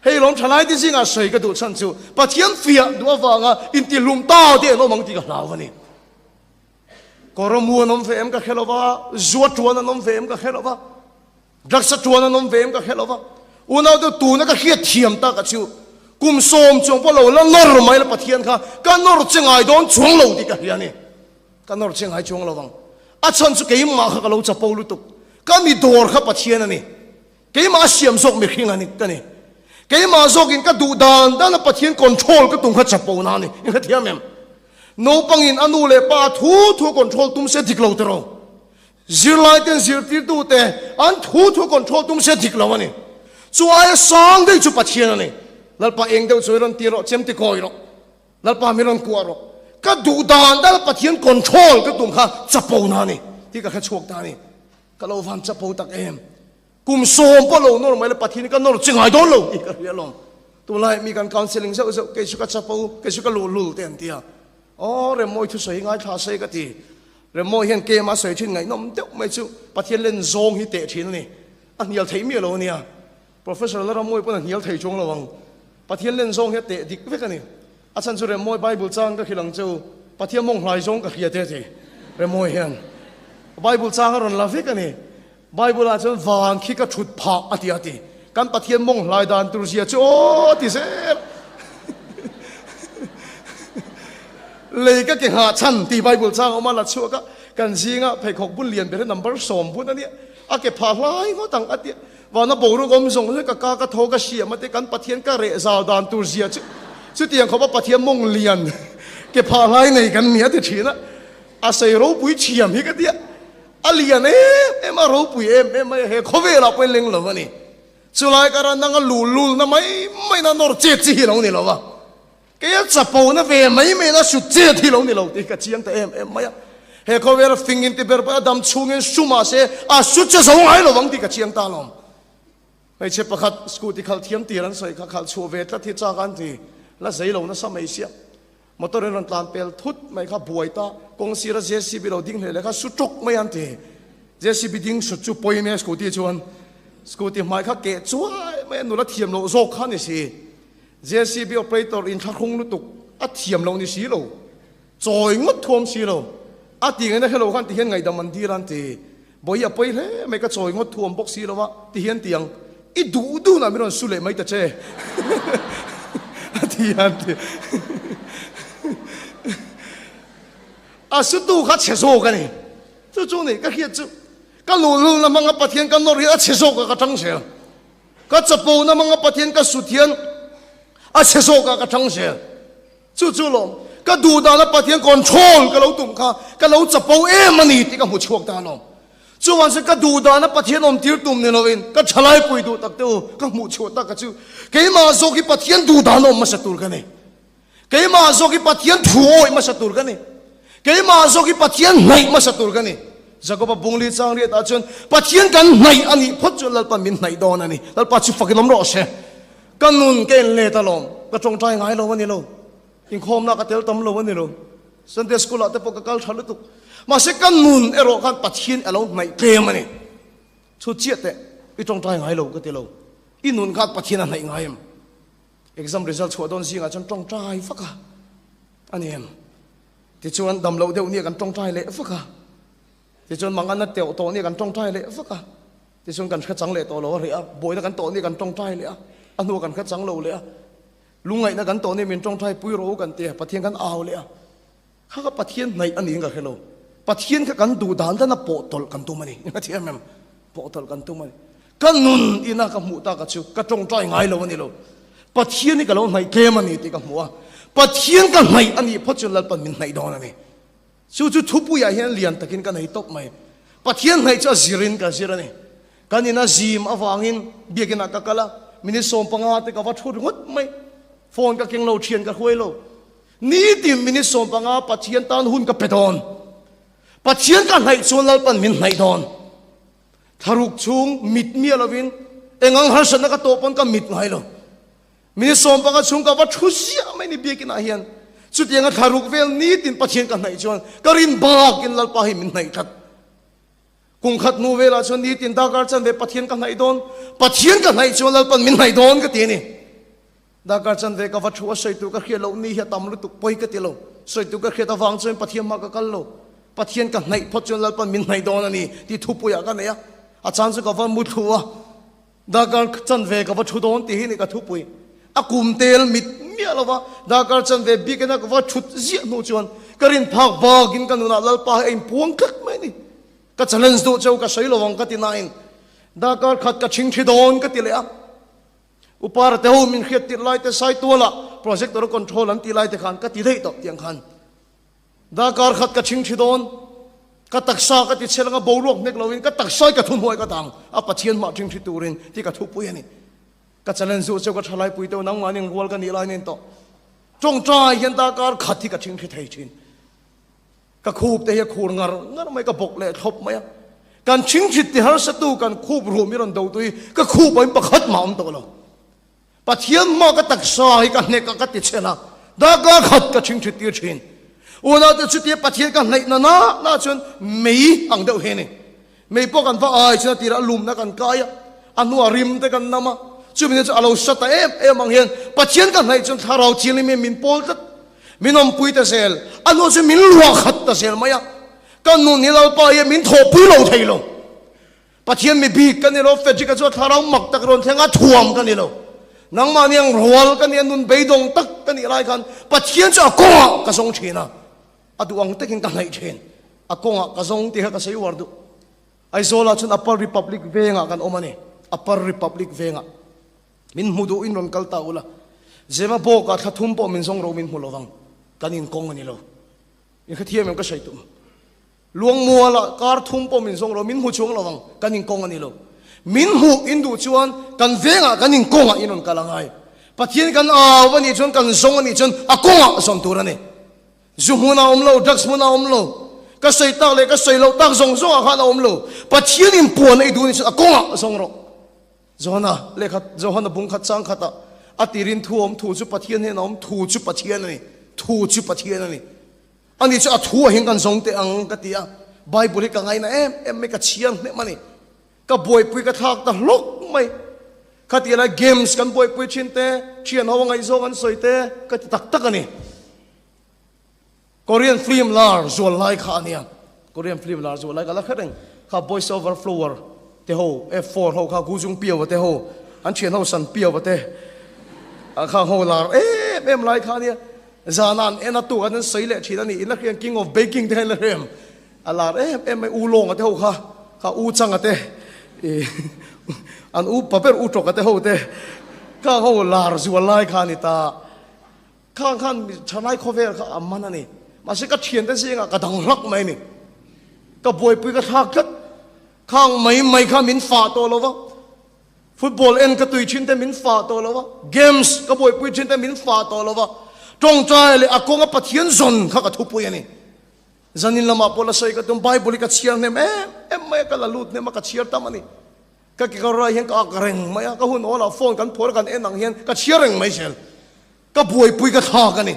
ให้ลองทลายที่สิ่งอะไรก็ดูฉันชูปัจจัยฟีดูว่าไงอินทิลุมต้าเดียวน้องมังตีกับเราวันนี้ก็รมัวน้องเฟมก็แค่เราว่าจวดจวนน้องเฟมก็แค่เราว่ารักษาจวนน้องเฟมก็แค่เราว่าอุณหภูมิตัวนั่นก็เฮียเทียมตากับชูกุมโสมจงพวกเราแล้วนอร์ไม่ละปัจจัยค่ะการนอร์จึงไอ้โดนช่วงเราดีกันเฮียนี่การนอร์จึงไอ้ช่วงเราวังอาจารย์สุกี้มาเขาก็เราจะปูลุตุกก็มีดอร์ครับปัจจัยนั่นนี่กี่มาเสียมซกไม่ขิงอันนี้กันนี่กี่มาซกินก็ดูดานด้านปัจจัยคอนโทรลก็ตุ้งเขาจะปูนั่นนี่นี่ก็เทียมเองโนปังอินอนุเลป้าทูคอนโทรลตุ้มเสด็จเราเตอร์ zir lai ten zir tir tu te an thu control tum se dik law ani chu ai sang dei chu pathian ani lalpa eng deuh chu ron tiro chem ti koi ro lalpa mi ron kuar ro ka du dan dal pathian control ka tum kha chapo na ni ti ka kha chuak ta ni ka lo van chapo tak em kum som po lo nor mai le pathian ka nor chingai don lo i ka ria lom tu lai mi kan counseling so ke su ka chapo ke su ka lu ten tia o re moi thu sei ngai tha sei ka ti re moi hian ke ma sei thin ngai nom deuh mai chu pathian len zong hi te thin ni an hial thei mi lo nia professor la moi pon hial thei chong lo wang pathian len zong he te dik ve ka ni achan chu re moi bible chang ka khilang chu pathian mong hlai zong ka khia te te re moi hian bible chang ron la ve ka ni bible a chu wang khi ka thut pha ati kan pathian mong hlai dan tur sia chu o ti se lấy cái hạ chăn thì Bible trang mà là chúa cái gì phải học bún liền về number sôm bún anh cái phá lại có tăng ati và nó bổ ra gom dùng cái thô cái xia mà cái bắt thiên cái rễ rào đàn tu zia chứ tiềnเขาbắt thiên mông liền cái phá lại này cái nhớ thì chỉ nó xây râu bụi chiêm hi cái tiệt liền em mà râu bụi em mà hệ khó về là quên linh rồi vậy chú lại cái năng cái lù nó mấy nó nổi chết gì đâu này rồi cái chập bầu nó về mấy nó sụt chết thì lâu thì cái chiang ta em mấy hệ có vẻ là phình in thì bờ bờ đâm chung in suma se sụt chết sống ai lo vắng thì cái chiang ta lom hay chế pakhat school thì khal thiam tiền soi khal chua về ta thì cha gan thì là giấy lâu nó sao mấy xia motor ron tlan pel thut mấy khá buổi ta công sĩ là JCB lo ding le khá sụt trục mấy anh thì JCB ding sụt chu poi me school thì chuan school thì mai khá kệ chúa mấy nó là thiam lo zok khan gì JCB operator in thắc không lúc tục thiểm lâu như xí lâu, rồi ngất thôm xí lâu, tiếng này hello khăn thì hiện ngày đầm mình đi lan thì bây giờ bây thế mấy cái rồi ngất thôm bốc xí lâu á thì hiện tiếng ít đủ là mấy con su lệ mấy tờ chơi, thì hiện thì su tu khá chết số cái này, chỗ này cái kia chỗ cái lù là mang bắt thiên cái nồi chết số cái trăng xe, cái chập bầu là mang bắt thiên cái sụt thiên chết số cái trăng xe, chú lom cái đủ đã là bắt thiên control cái lâu tụng kha cái lâu chập bầu em mà nị thì cái một chuộc ta lom chú hoàn sự cái đủ đã là bắt thiên om tiêu tụng nên lovin cái chalai bùi đủ tắc tiêu cái một chuộc ta cái chú cái mà số cái bắt thiên đủ đã lom mà sát tur cái này cái mà số cái bắt thiên thuoi mà sát tur cái này cái mà số cái bắt thiên này mà sát tur cái này Jacob bung li chang ri ta chun bắt thiên kan này anh phật chu lal pan min này don anh lal pa chu fakin lom ro se kan nun ken le ta lom ka trong trai ngai lo ni lo in khom na ka tel tam lo ni lo Sunday school ate po ka kal thalu tu ma se kan nun ero kan pathin alo mai kem ani chu chiat te i trong trai ngai lo ka te lo in nun khat pathin an nai ngai em exam result chu don singa chan trong trai faka ani em ti chuan dam lo deu ni kan trong trai le faka ti chuan mangan na teu to ni kan trong trai le faka ti chuan kan kha chang le to lo ri a boi na kan to ni kan trong trai le a anu kan kha chang lo le a lungai na kan to ni min trong trai pui ro kan te pathian kan aw le a kha ka pathian nai ani nga hello pathian ka kan du dan na po tol kan tu mani nga thiam em po tol kan tu mani kan nun ina ka mu ta ka chu ka trong trai ngai lo ni lo pathian ni ka lo nai ke mani ti ka mu a pathian ka nai ani photchul lal pan min nai don ani chu chu thupu ya hian lian takin ka nai top mai pathian nai cha zirin ka zirani kanina zim awangin biakina ka kala mini som panga te ka wa thur ngot mai phone ka keng lo thian ka huai lo ni tim mini som panga pathian tan hun ka pedon pathian ka nai chon lal pan min nai don tharuk chung mit mi alovin engang har san ka to pon ka mit ngai lo mini som panga chung ka wa thusia mai ni biakina hian chu tianga tharuk vel ni tin pathian ka nai chon karin ba kin lal pa hi min nai that kung khat nu vela chon ni tin da gar chan ve pathian ka nai don pathian ka nai chon lal pan min nai don ka ti ni da gar chan ve ka va thua sai tu ka khia lo ni hi tam lu tu poi ka ti lo sai tu ka khia ta wang chen pathian ma ka kal lo pathian ka nai phot chon lal pan min nai don ani ti thu pu ya ka ne ya a chan chu ka va mu thua da gar chan ve ka va thu don ti hi ni ka thu pui a kum tel mit mi alawa da gar chan ve bi ka na ka va thut zia nu chon karin phak ba gin ka nu na lal pa em puang khak mai ni ka challenge do chau ka sei lowang ka ti nain da kar khat ka ching thi don ka ti le a upar te ho min khiat ti lai te sai to la project ro control an ti lai te khan ka ti dei to tiang khan da kar khat ka ching thi don ก็ตักซากติเชลงบ่รวกเน็กเราวินก็ตักซอยก็ทุ่มหวยก็ต่างอาปะเทียนมาจึงที่ตูรินที่ก็ทุบปุยนี่ก็จะเล่นสู้เจ้าก็ทลายปุยเต้านังมาเนี่ยวัวกันนี่ลายเนี่ยต่อจงใจเห็นตาการขัดที่ก็จึงที่ไทยชินก็คูบแต่ยังคูงงั้นไม่ก็บกเลยทบไหมการชิงจิตที่หาศัตรูกันคูบรวมมิรันดูตุยก็คูบไปประคัดหมามตัวเราปะเทียนมาก็ตักซอยกันเนี่ยก็ติดเชนะดาการขัดก็ชิงจิตที่ชินวันนั้นจุดที่ปะเทียนกันในนั้นน่าจนไม่อังเดียวเห็นนี่ไม่พอกันว่าไอ้ชนะที่เราลุมนักกันกายอันนู้นริมแต่กันน้ำมาจุดนี้จะเราสัตย์มังเห็นปะเทียนกันในจนถ้าเราจีนไม่มินโพลต์มินอมปุยตะเซลอันนู้นจะมินลัวขัดตะเซลไหมอะกันนู้นนี่เราไปมินโถปุยเราไทยเราปะเทียนไม่บีกันนี่เราเฟจิกันจนถ้าเราหมักตะกรอนเทงาถ่วมกันนี่เรานังมาเนี่ยรัวกันเนี่ยนุ่นไปดงตักกันนี่ไรกันปะเทียนจะก้าวกระทรงชีนะadu ang teking kanai chen akonga kazong ti ha kasai wardu ai zola chun upper republic venga kan omani upper republic venga min mudu in ron kalta ula zema bo ka thathum po min song ro min hulowang kanin kong ani lo in khathiam em ka saitum luang muala kar thum po min song ro min hu chung lowang kanin kong ani lo min hu indu chuan kan venga kanin konga inon kalangai pathian kan awani chun kan song ani chun akonga som turani Zumuna omlo, drugs muna omlo. Kasay tak le, kasay lo tak zong zong akala omlo. Pathian impuan ay dunin sa akonga zong ro. Zohana le kat zohana bungkat sang kata. Atirin tuom tu chu pathian he nom tu chu pathian ni. Tu chu pathian ni. Ani chu athu hingkan zong te ang katia. Bible ka ngai na em me ka chiang ne mani. Ka boy pui ka thak ta lok mai. Katia la games kan boy pui chinte, chian hawa ngai zo kan soite ka tak tak ani. Korean film lar zual lai kha ania Korean film lar zual lai ka la khareng kha voice over flower te ho F4 ho kha gujung piaw te ho an chen ho san piaw te kha ho lar em lai kha ania zanan ena tu kan sei le thina ni in la king of baking te la rem alar em mai u long te ho kha u chang ate an u paper u tok te ho te kha ho lar zual lai kha ni ta khan chanai khover kha amana ni masih kat thian te singa ka dang lak mai ni ka boy pui ka thak kat khang mai kha min fa to lova football en ka tui chin te min fa to lova games ka boy pui chin te min fa to lova tong chai le akonga pathian zon kha ka thu pui ani zanin lama pola sai ka tum bible ka chiar nem em mai ka la lut ne ma ka chiar tamani ka ki ka rai hen ka kareng mai ka hun ola phone kan phor kan en ang hian ka chiareng mai sel ka boy pui ka tha ka ni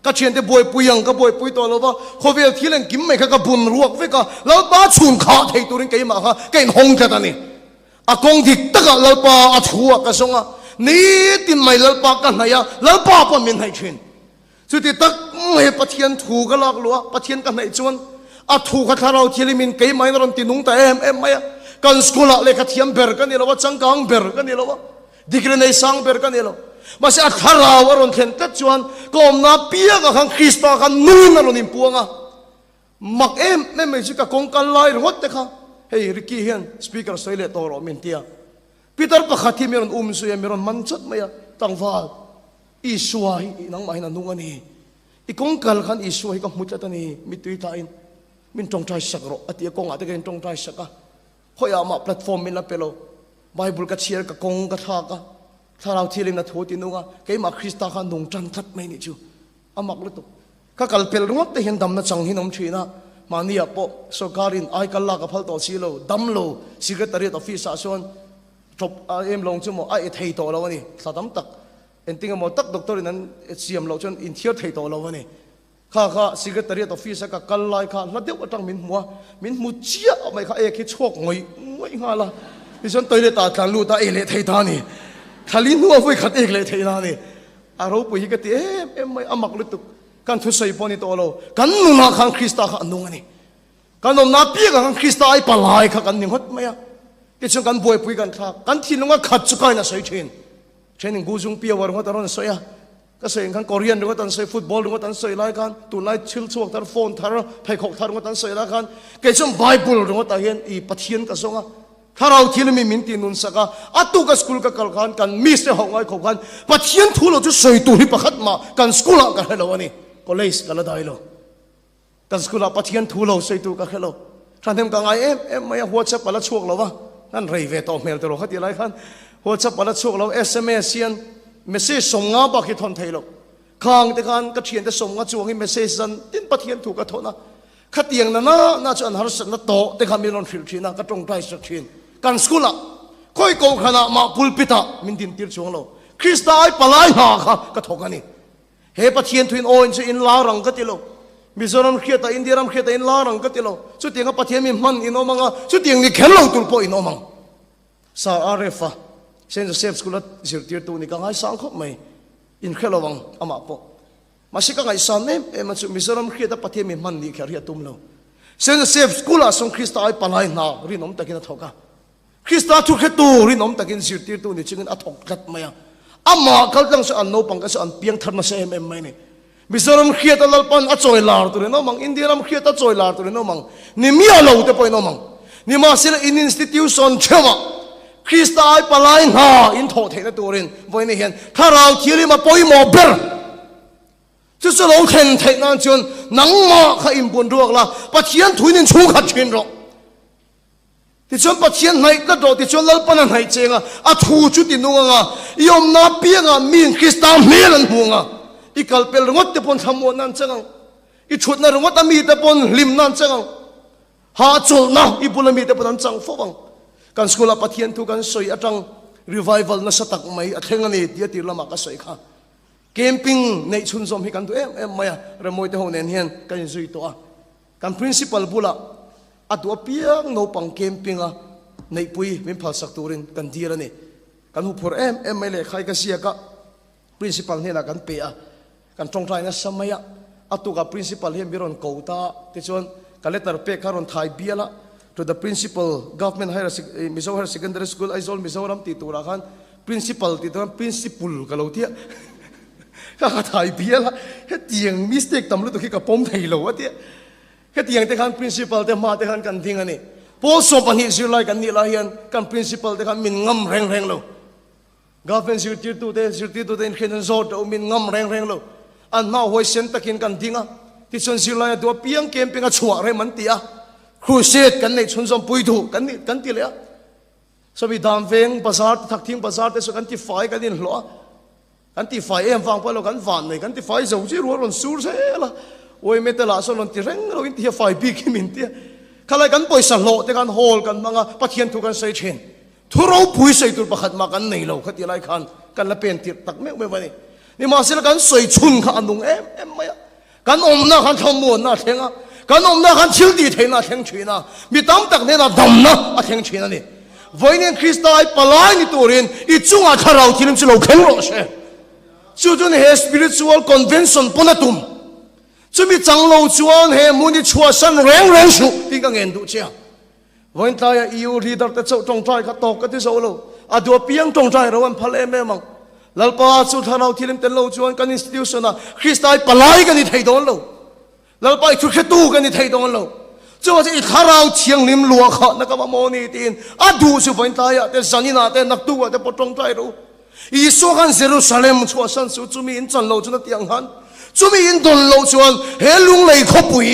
ka chen te boy puyang ka boy pui to lova khovel thilen kim mai ka bun ruak ve ka lo ba chun kha thei turin ke ma kha kein hong ka tani akong dik taka lo pa a thua ka songa ni tin mai lo pa ka na ya lo pa pa min hai chin chu ti tak he pathian thu ka lak lo pathian ka nai chuan a thu ka tharau thilimin ke mai ron ti nung ta em mai kan skula le ka thiam ber ka ni lo changkang ber ka ni lo dikre nei sang ber ka ni lo masih atharaw aron thlen tat chuan kom na pia ka khang Krista kan nun aron impuanga mak em me chi ka kong kan lai rot te kha hey Ricky hian speaker soile toro min tia Peter pakhati meron suya meron manchat maya tangwal isua hi nang mahina nungani ikong kal khan isua hi ka mutlatani mitui ta in min tong trai sakro ati kong ate ken tong trai saka hoya ma platform min la pelo Bible ka share ka kong ka tha ka tharau thiling na thoti nunga ke ma Krista khan nung tran that mai ni chu amak lu tu ka kalpel rung te hin dam na chang hinom thina mania po sokarin ai kala ka phal to silo damlo secretariat office a son top em long chu mo ai thei to lo ni sadam tak enting mo tak doctor nan siam lo chon in thier thei to lo ni kha secretariat office ka kallai kha la deu atang min mu chia mai kha e khi chok ngoi ngala ison toilet ta tlan lu ta e le thei ta ni khalin nuwa voi khat ek le thei na ni aro pui ka ti em mai amak lu tu kan thu sei poni to lo kan nu na khang Krista kha anung ani kan nom na pi ka khang Krista ai palai kha kan ning hot maya ke chung kan boi pui kan tha kan thinunga khat chu kai na sei thin training guzung pi war ngota ron soya ka sei kan Korean ro tan sei football ro tan sei lai kan tu lai chil chuak tar phone thar phai khok thar ngota sei la kan ke chung Bible ro ngota hian i pathian ka songa tharau thilmi minti nun saka atu ka school ka kalkhan kan miss te hongai khok kan pathian thulo chu sei tu hi pakhat ma kan school ka hello ani college kala dailo kan school pathian thulo sei tu ka hello ท่านเห็นกังไงไม่หัวจับปลาช่วงเราวะนั่นไรเวทอเมลตลอดขัดอะไรกันหัวจับปลาช่วงเราSMS เซียนเมสเซจส่งงาบักให้ทนไทยเราข้างแต่การกระเทียนจะส่งงาจวงให้เมสเซจนั้นตินปะเทียนถูกกระทนะขัดเตียงนั้นน่าจะอันหาสันนัตโตแต่การมีนอนฟิลชีนะกระตรงใจสักทีการสกุลละค่อยโกขณะมาพุลปิตามินดินติรช่วงเราคริสต์ได้ปลายหาค่ะกระทกันนี่เฮปะเทียนทวินโอนจะอินลารังกติโลมิโซรัมเขียตอินเดียรัมเขียตอินลารังกติโลสุดเตียงปะเทียนมีมันอินโอมังสุดเตียงนี่เข็นเราตุลโปอินโอมังซาอาเรฟะเซนจะเซฟสกุลสิร์ติร์ตูนี่กังไงสังคมไม่อินเขลวังอามาปอมาสิกังไงสันเนี่ยมันสุมิโซรัมเขียตปะเทียนมีมันนี่แค่เรียตุมเราเซนจะเซฟสกุลส่งคริสต์ได้ปลายหารินอมตะกินทอกะคริสต์ทุกข์ตูรินอมตะกินสิร์ติร์ตูนี่จึงอัฐกกัดไม่อามาเขาตั้งส่วนโนปังก็ส่วนเพียงทันมาเซมไม่เนี่ยมิสรามเขียตลปันอัจอยลาร์ตัวนี้น้องมังอินเดียรามเขียตอัจอยลาร์ตัวนี้น้องมังนี่มีอะไรอุตไปน้องมังนี่มาสิละอินสติทิวชันเชื่อว่าคริสต์ไอปลายหาอินโทเทนตัวเรนวันนี้เห็นถ้าเราเที่ยวมาปอยมอเบอร์จะสโลเทนเทนนั่นจนนังมาข้าอิมบุญรัวละปัจจัยถุยนินชูขัดชินรอที่ชนปัจจัยไหนก็โดดที่ชนลปันไหนเจงอ่ะทูจุดที่นุ่งอ่ะยอมนับเปียงอ่ะมีนคริสต์มีรันห่วงอ่ะอีกลเป็นรงวัดเตปนทำวันนั้นจังอีชุดนั้นรงวัดมีเตปนลิมนั้นจังหาจุลนะอีบุลมีเตปนนั้นจังฟวังการสกุลปัทยันทุกันสวยจังรีไววัลนัสตักไม่อัดเฮงนี่เดียตีละมาก็สวยค่ะแคมปิ้งในชุนสมให้กันตัวไม่อะเรื่องมวยเตะหัวเนียนกันสวยตัวการ principle บุละอัดตัวเปียงโนปังแคมปิ้งอ่ะในปุยเป็นภาษาตัวเรนกันดีละนี่การหุบหัวไม่เลยใครก็เสียก็ principle นี่นะกันเปียกันตรงใจนะสมัยอัตุกับ principal เฮียมีรอนโกตาที่ชวนกันเลตร์เปกคารอนไทยเบียละ to the principal government higher Mizoram secondary school Aizol Mizoram titura kan principal titura principal kalau dia kaka Thai บียละเฮ็ดเตียง mistake ตำลุตุขี้กับปมไทยโลวะเตี้ยเฮ็ดเตียงแต่คัน principal แต่มาแต่คันกันทิ้งอันนี้พอสอบปัญหาสิไลกันนี่ละเฮียนกัน principal แต่คันมินงำแรงๆโล government สิติตุเตอินเคนโซดมินงำแรงๆโลอันน่าหวยเซนตะกินกันทิ้งอ่ะที่ชนสิไลตัวเปียงเกมเป็นกระชัวอะไรมันเตี้ยครูเซตกันในชนสมปุยถูกันนี่กันตีเลยอ่ะสมัยดามเวงภาษาทักทิ้งภาษาแต่ส่วนกันที่ไฟกันนี่หรอกันที่ไฟฟังไปแล้วกันฝันเลยกันที่ไฟจะวิ่งรัวรนสูรเสียละโอ้ยไม่แต่ละส่วนที่เร่งเราอินที่ไฟปีกิมินเตี้ยข้าเลยกันปล่อยสโลแต่กันโฮลกันมังอ่ะปัจเจียนทุกันใส่เชนทุเราปุยใส่ตัวประคัดมากันในเราขัดที่ไรคันกันละเป็นติดตักไม่วันนี้นี่มาเสียกันใส่ชุนขันนุ่งไม่กันอมหน้าขันทำมวนหน้าเทงอ่ะกันอมหน้าขันชิลดีเทงหน้าเทงชีน่ะมีตั้มตักเนี่ยน่ะดำนะอ่ะเทงชีน่ะนี่วันนี้คริสต์ไอปลายนี่ตัวเรียนอีจุงอ่ะถ้าเราที่นี่จะเราเข่งรอเช่จู่ๆเนี่ย spiritual convention ปนตุ่มจะมีจังเราจวนเฮมุนิชัวสันแรงสุดที่กังเงินดูเชียวันนี้EU leader แต่เจ้าตรงใจก็ตกกันที่โซโลอ่ะตัวเพียงตรงใจเราวันพะเลแม่มังแล้วพอสุดท้ายเราที่นี่เป็นเราจวนกัน institution นะคริสต์ไอปลายกันนี่ไทยโดนเราแล้วไปทุกข์ตู้กันนี่ไทยโดนเราจะว่าจะอีกข้าเราเชียงนิมลัวเขานักมาโมนีตีนอ่ะดูสิวันนี้แต่สันนิษฐานแต่นักตัวแต่ปตรงใจเราอีสุขันเซรูซาเล็มชัวสันสุจุมีอินจันเราจนตียงหันจุมีอินดนเราจวนเฮลุงเลยขบุย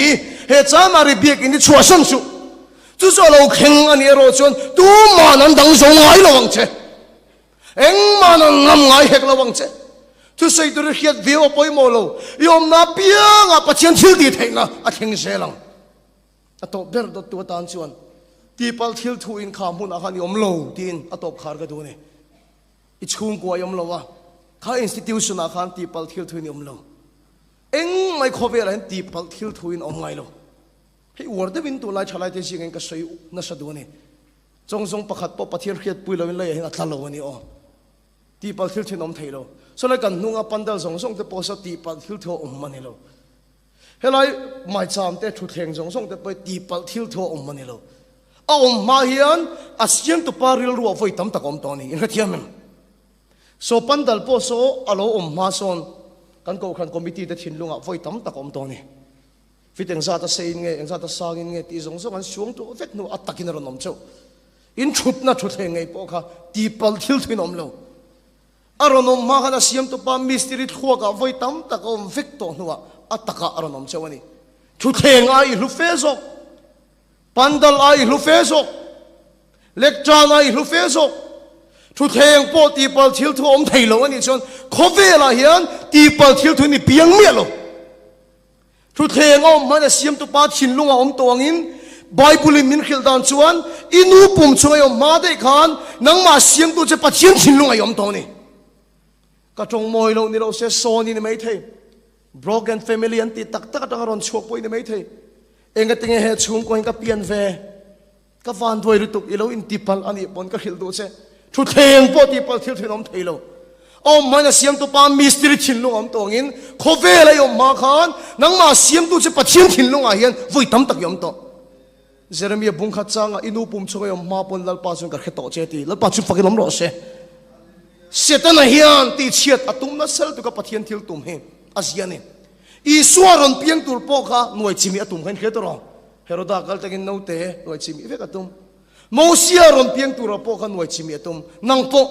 เฮจามาริเบียกินชัวสันสุจุจเราเข่งอันนี้เราจวนตูมานันดังสงไงระวังเชเอ็งมานันงำไงเฮกระวังเชทุกสิ่งตัวเฮียดวิวไปหมดเลยยอมนับเปียงอ่ะปัจจัยทิลดีเทนะอ่ะเข่งเสลังอ่ะตบเบอร์ตัวตานชวนที่พัลทิลทูอินข้ามหุ่นอาคารยอมโลตีนอ่ะตบขาร์กันดูนี่อิจฉงกว่ายอมโลวะข้า institution อาคารที่พัลทิลทูอินยอมโลเอ็งไม่ขอเวลาที่พัลทิลทูอินอมไงโลให้วัวเดวินตัวไล่ชลายเตชิงเองก็สวยน่าสะดวกนี่จงประคัดปปะเทียนเขียดปุยเราเป็นเลยให้อัตลาวันนี้อ๋อที่พัลทิลทูอินอมไทยโลส่วนกันนุ่งปันเดลส่งแต่พอสติปัลทิลทูอมมันนี่โลเฮ้ยไม่จำแต่ทุกแห่งส่งแต่ไปที่พัลทิลทูอมมันนี่โลอมมาเฮียนอาเซียนตุปาริลรัวไฟตั้มตะกอมตอนนี้อินเทียมโซปันดัลโพโซอโลอมมาซอนกันก็ขันคอมมิตี้แต่ชินลุงอ่ะไฟตั้มตะกอมตอนนี้ฟิตเองซาตาเซนเงยเองซาตาซาเงยที่ส่งกันช่วงตัวเวทนูอัตตะกินรนอมเจ้าอินชุดน่ะชุดแห่งไงพวกเขาที่พัลทิลทูนอมโลอารมณ์มาขณะเสียมตุปามิสติริตขัวกับไฟตั้มตะกอมฟิกตัวนัวอัตตะกะอารมณ์เจ้าวันนี้ชุดแห่งไงลูกเฟซอกป pandal ai lu fesok lectran ai lu fesok thu theng po ti pal thil thu om thei lo ani chon khovela hian ti pal thil thu ni piang me lo thu theng om mana siam tu pa thin lunga om tawangin bible min khil dan chuan inu pum chungai om ma dei khan nang ma siam tu che pathian thin lunga yom to ni ka tong moi lo ni lo se so ni mai thei broken family an ti tak tak atang ron chok poi ni mai thei enga tinge he chung ko enga pian ve ka van doi rutuk ilo in tipal ani pon ka khil do che thu theng po tipal thil thin om thei lo om mana siam tu pa mystery thin lung om tongin khovela yom ma khan nang ma siam tu che pathian thin lunga hian voi tam tak yom to Jeremiah bung khat changa inu pum chunga yom ma pon lal pa chung ka kheto che ti lal pa chu fakin om ro se setana hian ti chiat atum na sel tu ka pathian thil tum he asiane I suaron piang tur po kha nuai chimi atum khan khe to ro heroda kal takin no te nuai chimi ve ka tum mosia ron piang tur po kha nuai chimi atum nang po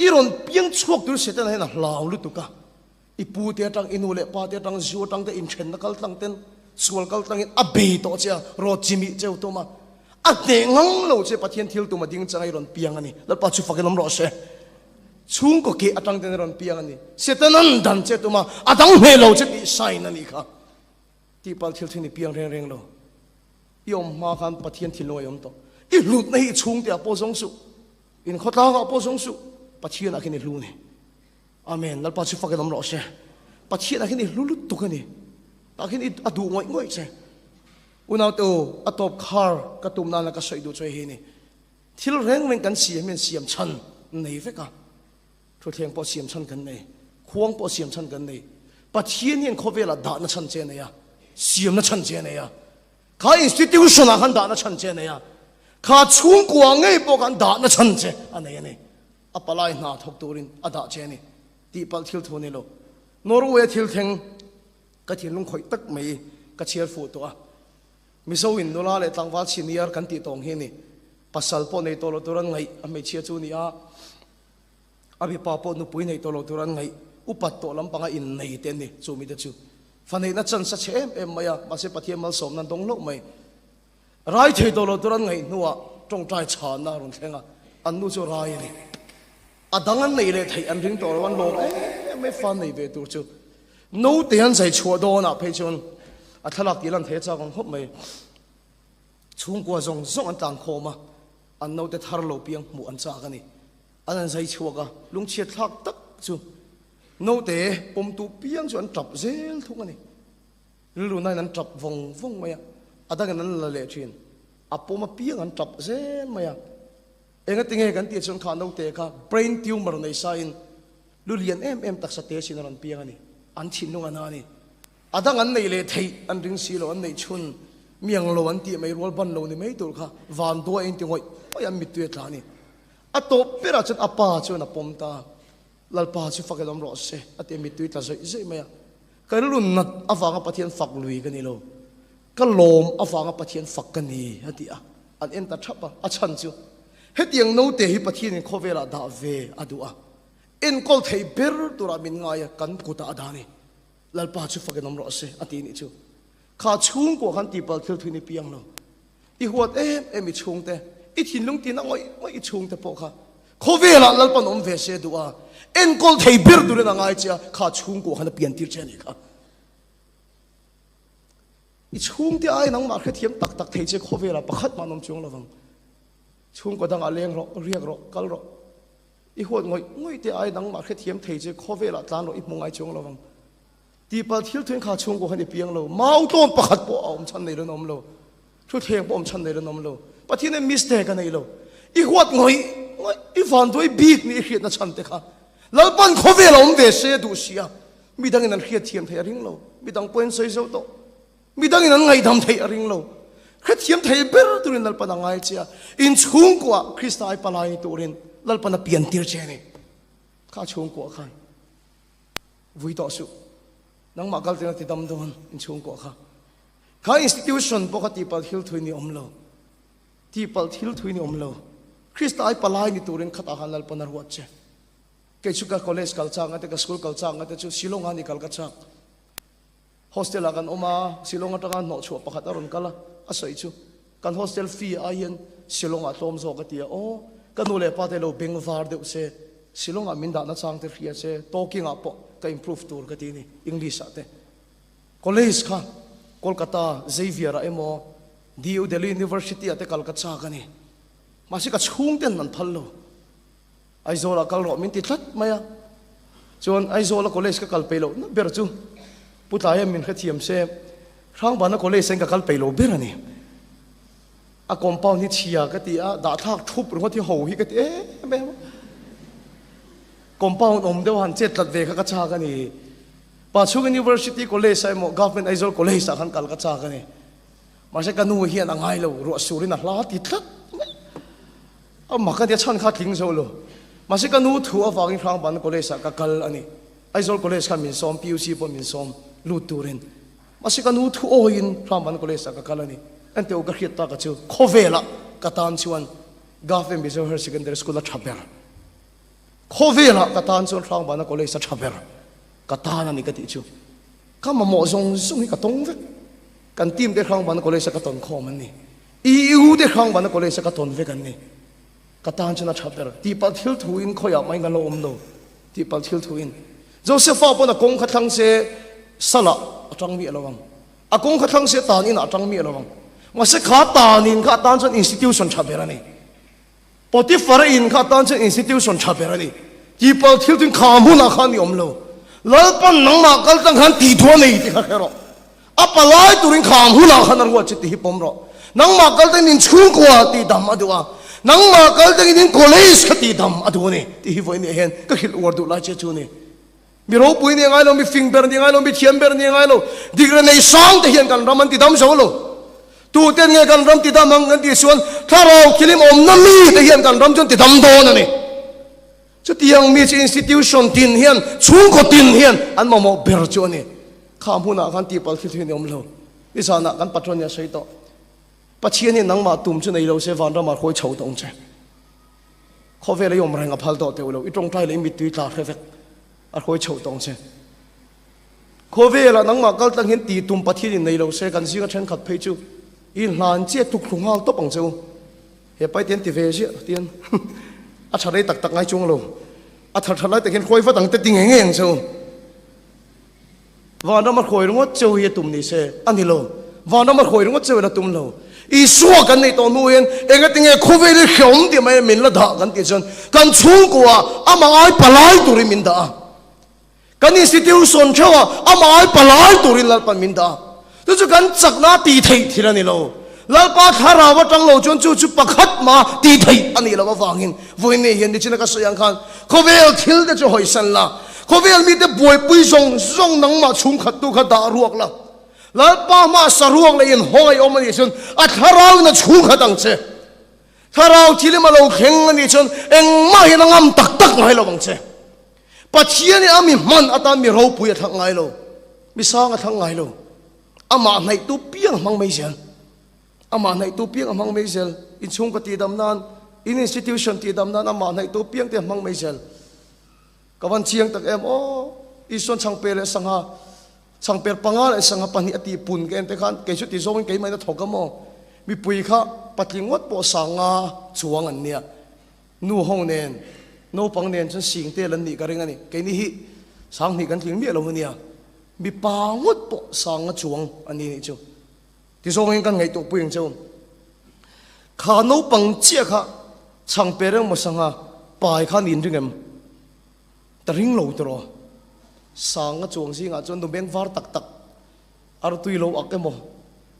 iron piang chuak tur setana hena hlaw lu tu ka ipu te tang inule pa te tang zu tang te in chen na kal tang ten sual kal tang in abe to cha ro chimi cheu to ma ate ngang lo che pathian thil tu ma ding changai ron piang ani lal pa chu fakelom ro se chung ko ke atang ten ron piang ani setanan dan che tu ma adang me lo che pi sai na ni kha ti pal thil thini piang reng reng lo yom ma khan pathian thil lo yom to I lut nei chung te apo song su in khota ga apo song su pathian a kini lu ni amen lal pa chu fakelom ro se pathian a kini lu lu tu ka ni takin adu ngoi ngoi che unaw to atop khar katum na ka soi du choi hi ni thil reng reng kan siam men siam chan nei ve ka thu theng po siam chan kan nei khuang po siam chan kan nei pathian yen khovela da na chan che ne ya siam na chan che ne ya kha institution a khan da na chan che ne ya kha chung kwa ngei po kan da na chan che anei ne apalai na thok turin ada che ni ti pal thil thone lo norway thil theng ka thil lung khoi tak mai ka chiar fu to a miso in dola le tangwa senior kan ti tong hi ni pasal po nei tolo turan ngai ame chia chu ni a abi pa po nu pui nei tolo turan ngai upat to lam panga in nei ten ni chu mi te chu fanei na chan sa chem em maya ma se pathiam mal som nan dong lo mai rai thei tolo turan ngai nuwa tong trai cha na ron thenga an nu chu rai ni adangan nei le thei an ring to wan lo me fan nei ve tu chu no te han sai chua do na pe chon a thalak ti lan the cha gong hop mai chung kwa zong zong an tang kho ma an no te thar lo piang mu an cha ka ni an sai chua ka lung chiat thak tak chu no te pom tu piang chu an tap zel thung ani lu nai nan tap vong vong maya adang nan la le thin a pom a piang an tap zel maya enga tinge kan ti chon kha no te kha brain tumor nei sa in lu lian em tak sa te sin ron piang ani an thin nung an ani adang an nei le thei an ring si lo an nei chun miang lo an ti mai rol ban lo ni mai tur kha van do in ti ngoi oi am mit tu tla ni a to pera chat apa chun a pom ta lal pa chu fakelom ro se ate mit tu tla zoi zoi maya ka lu nat awanga pathian fak lui ka ni lo ka lom awanga pathian fak ka ni hati a an en ta thapa a chan chu hetiang no te hi pathian in khovela da ve adu a in kol thei ber tura min ngaya kan kuta adani lal pa chu fakenom ro se ati ni chu kha chung ko han ti pal thil thuni piang lo I huat em I chung te I thin lung tin ngoi ngoi I chung te po kha khovela lal pan om ve se du a in kol thei ber tura na ngai cha kha chung ko han pian tir che ni kha I chung te ai nang ma kha thiam tak tak thei che khovela pakhat manom chung lawang chung ko dang a leng ro riak ro kal ro I huat ngoi te ai nang ma kha thiam thei che khovela tlan ro I mungai chung lawang ti pal thil thuen kha chung ko hani piang lo mau tom pakhat po om chan nei lo nom lo thu theng po om chan nei lo nom lo pathine mistake nei lo I huat ngoi I van doi big ni khiat na chan te kha lalpan khovela om ve se du sia midang in an khiat thiam thei ring lo midang point sei zo to midang in an ngai dam thei ring lo khiat thiam thei ber turin lalpan ngai chia in chung ko krista ai palai turin lalpan na pian tir che ni kha chung ko khan vui to su nang makal tina ti dam don in chung ko kha institution po ka tipal thil thui ni omlo tipal thil thui ni omlo krista ai palai ni turin khata hanal panar wat che ke chuka college kal chang ate ka school kal chang ate chu silong ani kal ka chang hostel agan oma silong ata kan no chu pakhat aron kala asai chu kan hostel fee ayen silonga tom zo ka tia o kanule pa te lo beng var de se silonga minda na chang te fia se talking up ka improve tur ka ti ni english ate college kha kolkata xavier emo new delhi university ate kalkata ka ni masi ka chung ten nan phallo aizola kal ro min ti thlat maya chon aizola college ka kal pelo na ber chu putlaya min khathiam se rang bana college sen ka kal pelo berani a compound ni chia ka ti a da thak thup ro ti ho hi ka ti be compound om de han chet lat ve kha ka cha ka ni pa chung university college sai mo government aizol college sa khan kal ka cha ka ni ma se ka nu hian angai lo ro surin a hla ti thlat a ma ka dia chan kha thing zo lo ma se ka nu thu a wangin rang ban college sa ka kal ani aizol college kha min som puc po min som lu turin ma se ka nu thu o in rang ban college sa ka kal ani ante o ka khiat ta ka chu khovela ka tan chuan government bizo her secondary school a thaber khovela ka tan chuan rang ban college sa thaber ka tan ani ka ti chu ka ma mo zong zong hi ka tong ve kan tim de rang ban college sa ka ton khom ani eu de rang ban college sa ka ton ve kan ni ka tan chuna thaber ti pa thil thu in khoya mai nga lo om lo ti pa thil thu in joseph fa pon a kong kha thang se sala atang mi alawang a kong kha thang se tan in atang mi alawang masa kha tanin kha tan chun institution thaberani potifar in kha tan chun institution thaberani ti pa thil tin kham hu na khan ni om lo lal pan nang ma kal tang khan ti tho nei ti kha khero apalai turin kham hu na khan ro chi ti hi pom ro nang ma kal tang in chung kwa ti dam adwa nang ma kal tang in college kha ti dam adu ni ti hi voi ni hen ka hil war du la che chu ni mi ro pui ni ngai lo mi finger ni ngai lo mi thiam ber ni ngai lo digre nei sang te hian kan raman ti dam zo lo tu ten nge kan ram ti dam ang ti suan tharo kilim om na mi te hian kan ram chon ti dam do na ni chu tiang mi chi institution tin hian chung ko tin hian an mo mo ber chu ni kham hu na kan ti pal thi ni om lo ni sa na kan patron ya sei to pathian ni nang ma tum chu nei lo se van ra ma khoi chho tong che kho ve le yom rang a phal to te lo I tong trai le mi tui ta khevek a khoi chho tong che kho ve la nang ma kal tang hin ti tum pathian ni nei lo se kan si ga then khat phei chu in hlan che tuk khung hal to pang chu he pai ten ti ve ji tian a thare tak tak ngai chung lo a thar thalai te hen khoi fa tang te ting eng eng chu wa na ma khoi rongot chu ye tum ni se ani lo wa na ma khoi rongot chu la tum lo I suwa kan nei to nu hen enga tinge khove le khom ti mai min la da kan ti chon kan chung kwa ama ai palai turi min da kan institution chawa ama ai palai turi lal pan min da tu chu kan chak na ti thei thirani lo lal pa thara wa tang lo chon chu chu pakhat ma ti thei ani lo wangin voi ne hian ni china ka soyang khan khovel thil de chu hoi san la khovel mi te boi pui zong zong nang ma chung khat tu kha da ruak la lal pa ma saruak le in hoi om ani chon a tharau na chung kha tang che tharau thile ma lo kheng ani chon eng ma hi na ngam tak tak ngai lo bang che pathian ni ami man atan mi ro pui thak ngai lo mi sang a thak ngai lo ama nei tu piang mang mai sel ama nei tu piang mang mai sel in chung ka ti dam nan in institution ti dam nan ama nei tu piang te mang mai sel kawan chiang tak em o ison chang pe le sangha chang per pangal e sangha pani ati pun gen te khan ke chu ti zong ke mai na thokamo mi pui kha patlingot po sanga chuang an nia nu hong nen no pang nen chen sing te lan ni ka ring ani ke ni hi sang ni kan thing mi lo nia mi pangot po sanga chuang ani ni chu ti zong kan ngai to puing chu kha no pang chia kha chang per mo sanga pai kha nin ringem ta ring lo tro sang a chuang singa chon du beng var tak tak ar tui lo akemo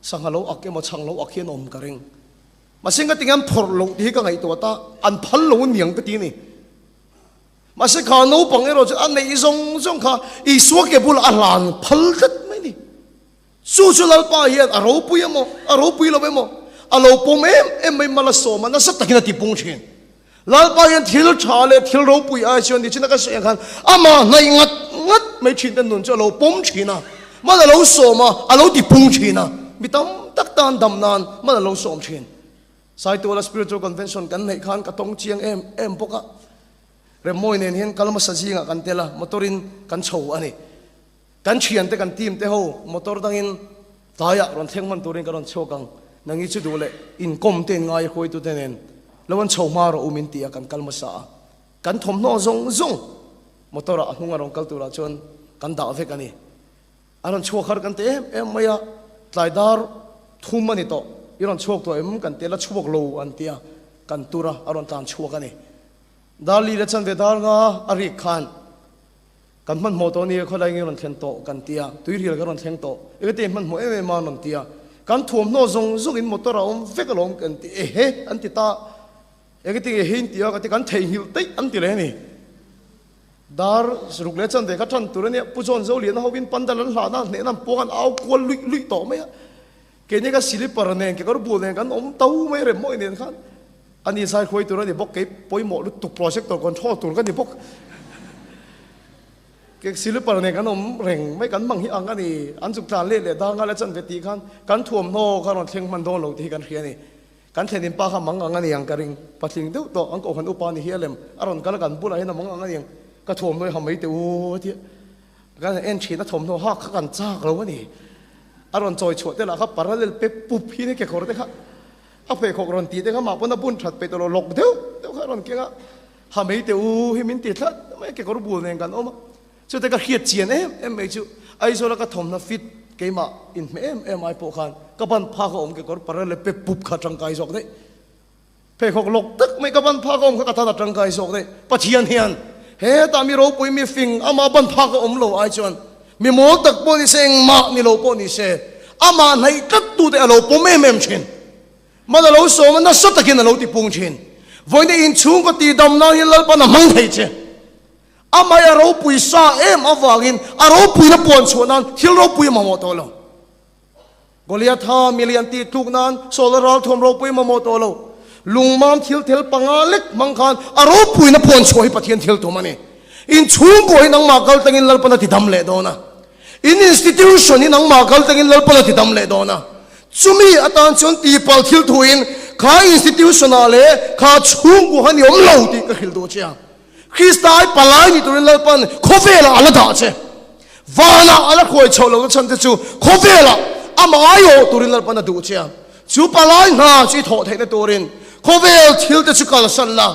sang lo akemo chang lo akhian om ka ring masinga tingam phor lo ti ka ngai to ta an phal lo niang ka ti ni mase kha no pang ero an nei zong zong kha I suwa ke bul a lan phal tat mai ni su su lal pa hian a ro pui mo a ro pui lo be mo a lo pom em mai mala so ma na sak takina ti pung chen lal pa hian thil tha le thil ro pui a chon ni china ka se khan ama nei ngat ngat mai chin tan nun cho lo pom china ma la lo so ma a lo ti pung china mi tam tak tan dam nan ma la lo som chin sai to la spiritual convention kan nei khan ka tong chiang em poka re moi nen hian kalma sa jinga kan tela motorin kan chho ani kan chian te kan tim te ho motor dangin taya ron theng man turin kan chokang นั่งอีจุดดูเลยอินคอมเต็นง่ายคุยตัวเต็นแล้ววันชาวมาเราอุมินตีกันกัลมาสากันทมโนซงมอเตอร์อะนุ่งอารมณ์กัลตัวละจนกันด่าเฟกันนี่อารมณ์ชัวขารกันเตะไม่ยาไล่ดาร์ทุ่มมันนี่โตอารมณ์ชัวตัวกันเตะละชัวโลอันเตียกันตัวละอารมณ์ตามชัวกันนี่ดาลีละจันเวดาร์งาอาริคันกันมันโมโตนี่เขาได้เงินเทนโตกันเตียตุยเรียกกันเทนโตเอเตมันโมมานันเตียกันทุ่มโนซงอินมอเตอร์อะเฟกลงกันเตะเฮอันติตาเอกติเห็นที่ว่ากันเทียหิวติอันที่เลยนี่ดาร์สรุปเลยจันเด็กขันตัวนี้ผู้ชนเจ้าเลี้ยงเขาวินปันดันหลานะเนี่ยนั่นพวกกันเอากวนลุยต่อไหมเกี่ยนี่ก็สิริปรเนี่ยเกี่ยก็รู้บุญเนี่ยกันอมเต้าไม่เร็วไม่เนี่ยกันอันนี้ใส่คุยตัวนี้บอกเก็บปอยหมดลุตุกโปรเจกต์ตัวก่อนทอดตัวกันนี่บอกเกี่ยสิริปรเนี่ยกันอมเร่งไม่กันบางทีอันนี้อันสุดท้ายเลยดาร์งอะไรจันเวทีกันถ่วมโน่กันเทียงมันโดนเราที่กันเขียนนี่กันเทนินป้าข้ามังอันนี้ยังกระริงปัจจุบันเดี๋ยวตัวอังกฤษคนอุปนิเฮียเลมอารมณ์กันกันบุญอะไรนะมังอันนี้ยังกระถ่วมเลยทำไม่เตียวที่กันเอ็นชีนถ่วมโน่ฮักกันจ้ากเราวะนี่อารมณ์จอยฉวดเดี๋ยวละครับปาราเลลเป๊ปปุ๊บพี่นี่แกขอร์เด็กครับเอาไปขอกรอนตีเด็กครับมาปนบุญฉัดไปตัวหลอกเดี๋ยวอารมณ์เก่งอ่ะทำไม่เตียวให้มินตีทัดไม่แกขอร์บุญเนี่ยกันโอ้มาสุดท้ายก็เขียดเจียนไม่จู่ไอ้โซล่าก็ถ่วมน่ะฟิตเกี่ยมาอินเอ็มไอโปคันก็บันพาเขาอมเกี่ยวกับปาราเลลเป๊ปปุ๊บขัดจังไกสอกได้เพคหลอกตึกไม่กับบันพาเขาอมขัดตัดจังไกสอกได้ปัจจัยเฮียนเฮ้ตามีโรปุยมีฟิงอามาบันพาเขาอมโลไอจวนมีโมตักปนิเซงมามีโลปนิเซอามาในตัดตัวเดอโลปไม่เมมชินมาโลโซมันน่าสัตกินโลติปุงชินวันนี้อินชุงก็ตีดำนาฮิลลปนะมังไทเจอามาอย่าโรปุยซาอาวากินอาโรปุยนับปวนชวนนั้นฮิลโรปุยมาโมโตโลกอลิอาธามิเลียนตีทุกนั้นโซลาร์ทวมโรปุยมาโมโตโลลุงมามทิลเทลปังอาเล็กมังคันอารมณ์ปุยนับพวนช่วยปะเทียนเทลตัวมันนี่อินชุงก็ให้นังมาเกลตังอินลลปนัติดำเล่ดอนะอินอินสติทิวชันนี่นังมาเกลตังอินลลปนัติดำเล่ดอนะจุมีอาตานชนตีปัลทิลทวินข้าอินสติทิวชันอะไรข้าชุงก็ให้ยอมเล่าตีก็ฮิลโดเชียคริสต์ไอปลายนี่ตัวนี้ลลปันโคเฟล่าอะไรด่าเชวานาอะไรคอยชาวเราก็ฉันจะจูโคเฟล่าอามาโยตัวรินลปนัดดูเชียจูปลายน่าจีทอดให้ในตัวรินโคเวลทิลเตจุกัลสันละ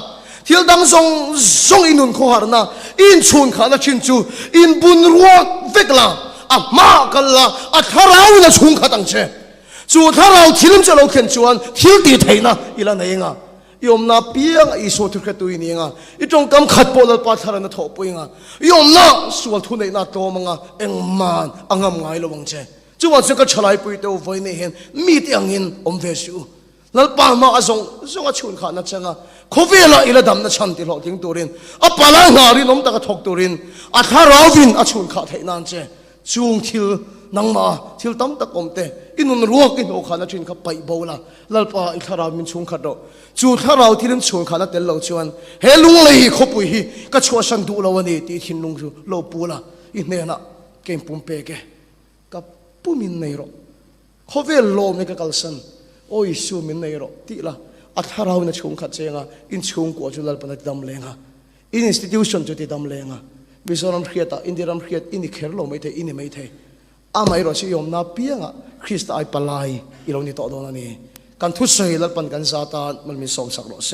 ทิลดังซงอินุนโคหารนะอินชุนขานะชินจูอินบุญรัวเวกละอามากัลละอาทาราวนะชุนขาตังเชจูทาราวทิลมจะเราเข็นจวนทิลตีไทยนะอีละไหนงะยอมนาเปียงอีโซทุกข์ตัวนี้งะอีตรงกำขัดปอลปัทธารนะทอปุยงะยอมนาสวลทุนในนาโตมังะเอ็งมันอังมไงระวังเชจวนจะก็ฉลายปุยเตวไว้ในเห็นมีดยังเห็นอมเวสูนั่นป่ามาอาซงชุนขานัดเชงะโคเวล่าอีละดำนัดชันติหลอกทิ้งตัวรินอาปาลางารินอมตะกะทอกตัวรินอาทาราวินอาชุนขาไทยนั่นเชจูงทิลนังมาทิลตั้มตะกอมเตอินุนรัวกินโอขานัดชินขับไปบ่าวละลัลปาอีทาราวินชุนขาดจูทาราที่ริมชุนขานัดเตลเราชวนเฮลุงเลยขบุยฮีก็ชัวชันดูละวันนี้ที่ทินลุงจูโลปูละอินเนนะเก่งปุ่มเปเกกับปุ่มินเนโรเขาเวลโลเมกะกัลสันโอ้ยชูมินเนโรที่ละอัฐาราวนะชงขัดเจงะอินชงกัวจุลลปนัดดำเลงะอินอินสติทิวชันจุดที่ดำเลงะวิสารมเขียตาอินดิรัมเขียตอินดิเคร์โลไม่เทอินไม่เทอาไม่รอชิยอมนาเปียงะคริสต์ไอปลายอีเรานี่ต่อโดนนี่การทุสเซลปันกันซาตานมันมีสองสักรสเซ